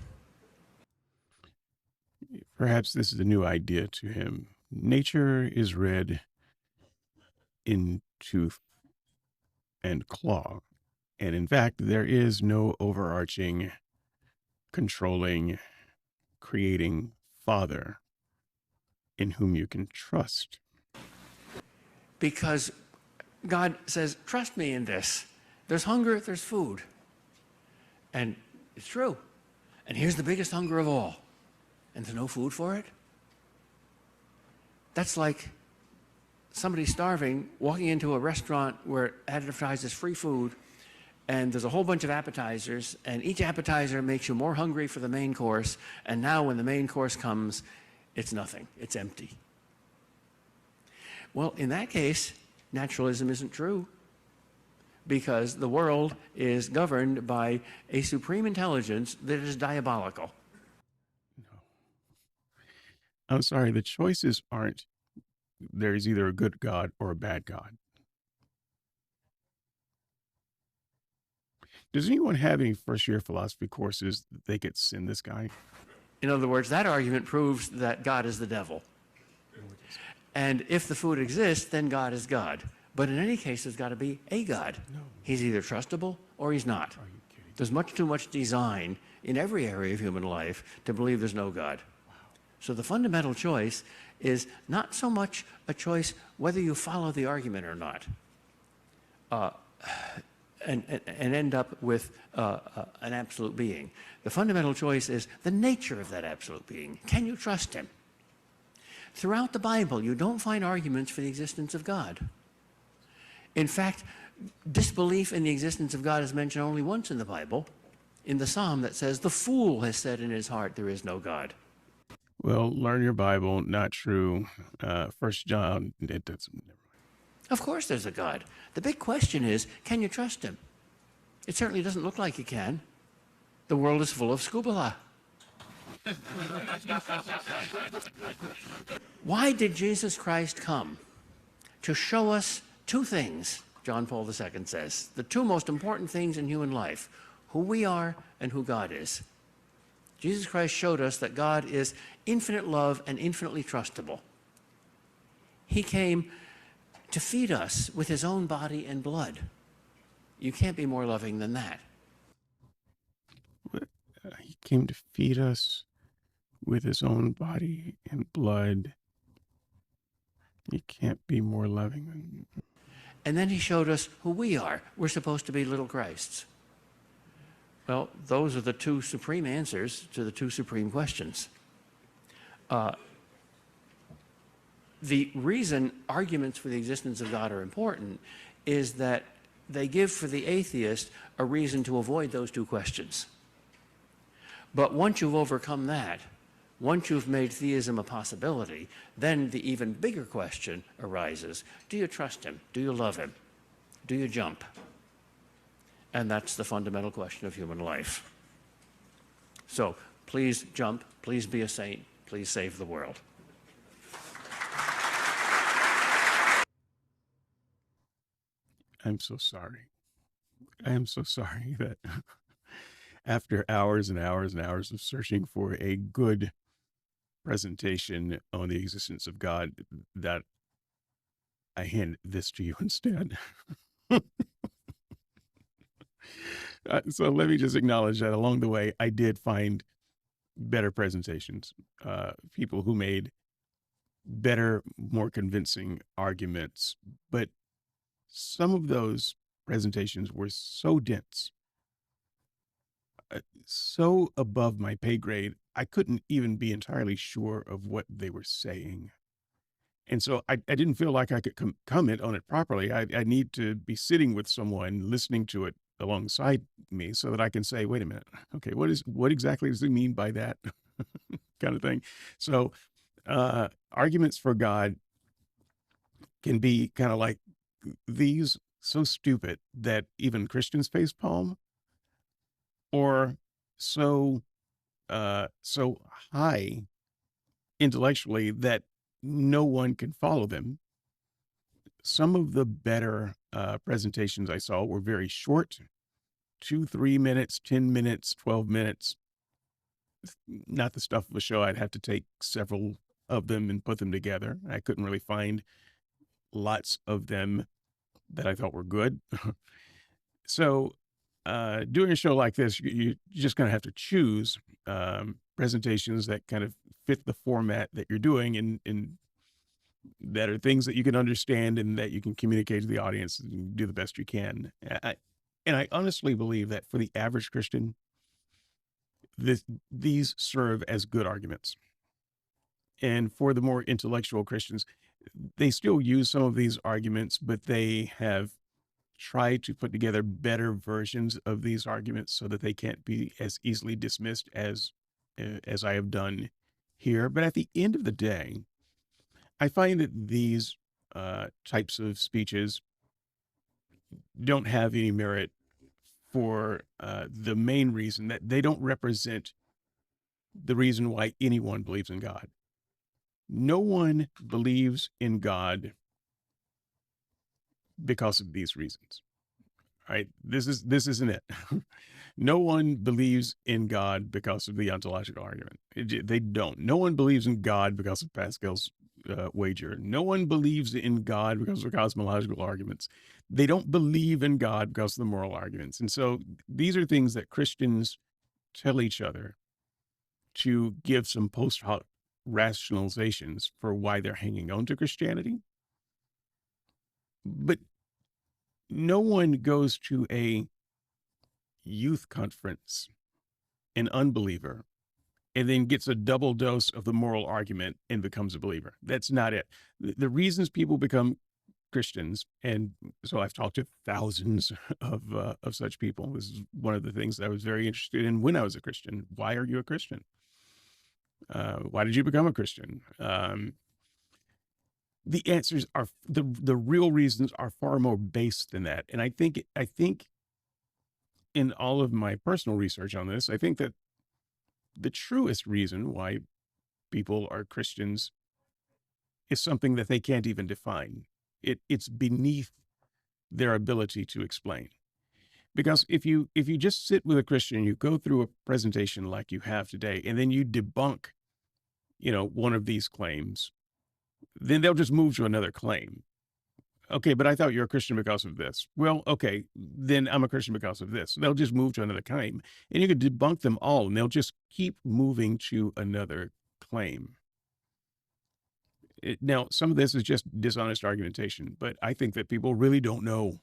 Perhaps this is a new idea to him. Nature is red in tooth and claw. And in fact, there is no overarching, controlling, creating Father in whom you can trust. Because God says, trust me in this. There's hunger, there's food. And it's true. And here's the biggest hunger of all. And there's no food for it? That's like somebody starving walking into a restaurant where it advertises free food, and there's a whole bunch of appetizers, and each appetizer makes you more hungry for the main course, and now when the main course comes, it's nothing. It's empty. Well, in that case, naturalism isn't true, because the world is governed by a supreme intelligence that is diabolical. No. I'm sorry, the choices aren't there's either a good God or a bad God. Does anyone have any first-year philosophy courses that they could send this guy? In other words, that argument proves that God is the devil. And if the food exists, then God is God. But in any case, there's got to be a God. No. He's either trustable or he's not. Are you kidding? There's much too much design in every area of human life to believe there's no God. Wow. So the fundamental choice is not so much a choice whether you follow the argument or not, and end up with an absolute being. The fundamental choice is the nature of that absolute being. Can you trust him? Throughout the Bible, you don't find arguments for the existence of God. In fact, disbelief in the existence of God is mentioned only once in the Bible, in the psalm that says, the fool has said in his heart, there is no God. Well, learn your Bible, not true. 1 John, it doesn't. Of course there's a God. The big question is, can you trust him? It certainly doesn't look like you can. The world is full of scubala. Why did Jesus Christ come? To show us two things, John Paul II says, the two most important things in human life, who we are and who God is. Jesus Christ showed us that God is infinite love and infinitely trustable. He came to feed us with his own body and blood. You can't be more loving than that. He came to feed us with his own body and blood. You can't be more loving than... And then he showed us who we are. We're supposed to be little Christs. Well, those are the two supreme answers to the two supreme questions. The reason arguments for the existence of God are important is that they give for the atheist a reason to avoid those two questions. But once you've overcome that, once you've made theism a possibility, then the even bigger question arises. Do you trust him? Do you love him? Do you jump? And that's the fundamental question of human life. So please jump, please be a saint, please save the world. I'm so sorry. I am so sorry that after hours and hours and hours of searching for a good presentation on the existence of God, that I hand this to you instead. So let me just acknowledge that along the way, I did find better presentations, people who made better, more convincing arguments, but some of those presentations were so dense, so above my pay grade, I couldn't even be entirely sure of what they were saying. And so I didn't feel like I could comment on it properly. I need to be sitting with someone listening to it alongside me so that I can say, wait a minute, okay, what exactly does he mean by that kind of thing? So arguments for God can be kind of like these, so stupid that even Christians face palm, or so high intellectually that no one can follow them. Some of the better presentations I saw were very short, 2, 3 minutes, 10 minutes, 12 minutes. Not the stuff of a show. I'd have to take several of them and put them together. I couldn't really find lots of them that I thought were good. So doing a show like this, you just kind of have to choose presentations that kind of fit the format that you're doing and that are things that you can understand and that you can communicate to the audience and do the best you can. And I honestly believe that for the average Christian, these serve as good arguments. And for the more intellectual Christians, they still use some of these arguments, but they have tried to put together better versions of these arguments so that they can't be as easily dismissed as I have done here. But at the end of the day, I find that these types of speeches don't have any merit for the main reason that they don't represent the reason why anyone believes in God. No one believes in God because of these reasons, right? This isn't it. No one believes in God because of the ontological argument. They don't. No one believes in God because of Pascal's wager. No one believes in God because of cosmological arguments. They don't believe in God because of the moral arguments. And so these are things that Christians tell each other to give some post hoc rationalizations for why they're hanging on to Christianity. But no one goes to a youth conference, an unbeliever, and then gets a double dose of the moral argument and becomes a believer. That's not it. The reasons people become Christians, and so I've talked to thousands of such people. This is one of the things that I was very interested in when I was a Christian. Why are you a Christian? Why did you become a Christian? The answers are the real reasons are far more base than that. And I think in all of my personal research on this, I think that the truest reason why people are Christians is something that they can't even define. It's beneath their ability to explain. Because if you just sit with a Christian, you go through a presentation like you have today, and then you debunk, one of these claims, then they'll just move to another claim. Okay, but I thought you were a Christian because of this. Well, okay, then I'm a Christian because of this. They'll just move to another claim, and you can debunk them all, and they'll just keep moving to another claim. Now, some of this is just dishonest argumentation, but I think that people really don't know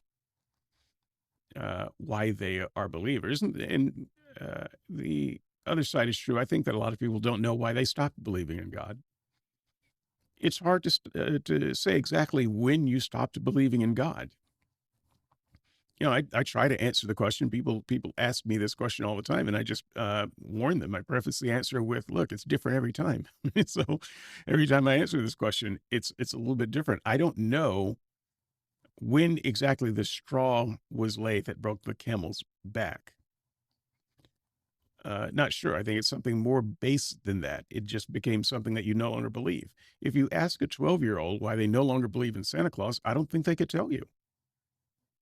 why they are believers. And the other side is true. I think that a lot of people don't know why they stopped believing in God. It's hard to say exactly when you stopped believing in God. You know, I try to answer the question. People ask me this question all the time, and I just warn them. I preface the answer with, "Look, it's different every time." So every time I answer this question, it's a little bit different. I don't know when exactly the straw was laid that broke the camel's back. Not sure. I think it's something more base than that. It just became something that you no longer believe. If you ask a 12-year-old why they no longer believe in Santa Claus, I don't think they could tell you.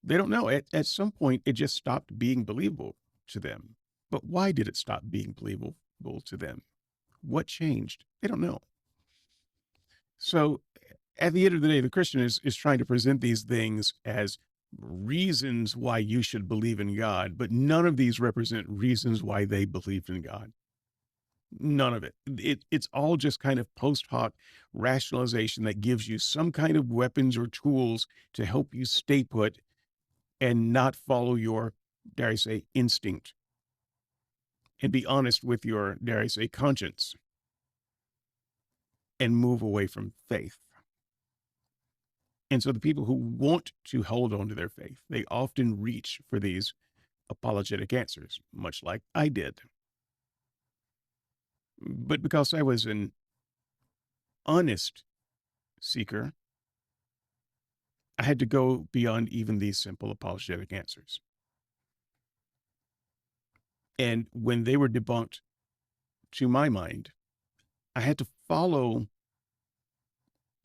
They don't know. At some point, it just stopped being believable to them. But why did it stop being believable to them? What changed? They don't know. So at the end of the day, the Christian is trying to present these things as reasons why you should believe in God, but none of these represent reasons why they believed in God. None of it. It's all just kind of post hoc rationalization that gives you some kind of weapons or tools to help you stay put and not follow your, dare I say, instinct, and be honest with your, dare I say, conscience, and move away from faith. And so the people who want to hold on to their faith, they often reach for these apologetic answers, much like I did. But because I was an honest seeker, I had to go beyond even these simple apologetic answers. And when they were debunked, to my mind, I had to follow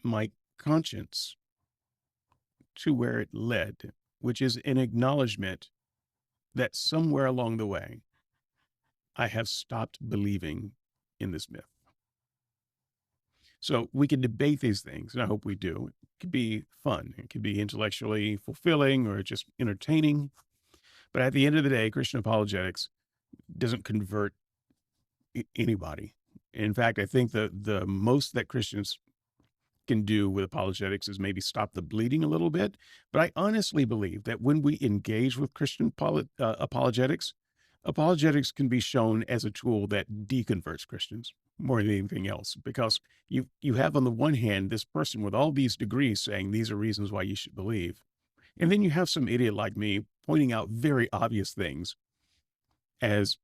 my conscience to where it led, which is an acknowledgement that somewhere along the way, I have stopped believing in this myth. So we can debate these things, and I hope we do. It could be fun. It could be intellectually fulfilling or just entertaining. But at the end of the day, Christian apologetics doesn't convert anybody. In fact, I think the most that Christians can do with apologetics is maybe stop the bleeding a little bit. But I honestly believe that when we engage with Christian apologetics, apologetics can be shown as a tool that deconverts Christians more than anything else, because you have on the one hand this person with all these degrees saying these are reasons why you should believe, and then you have some idiot like me pointing out very obvious things as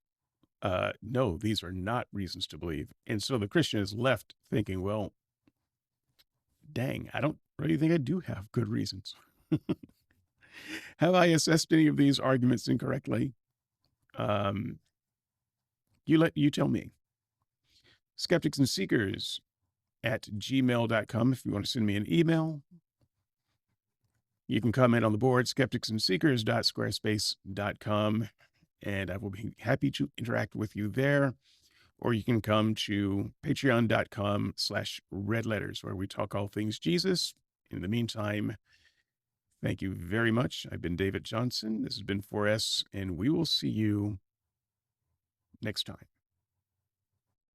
no, these are not reasons to believe. And so the Christian is left thinking, well, dang, I don't really think I do have good reasons. Have I assessed any of these arguments incorrectly? You tell me. Skeptics and Seekers at gmail.com if you want to send me an email. You can comment on the board, skepticsandseekers.squarespace.com, and I will be happy to interact with you there. Or you can come to patreon.com/redletters, where we talk all things Jesus. In the meantime, thank you very much. I've been David Johnson. This has been 4S, and we will see you next time.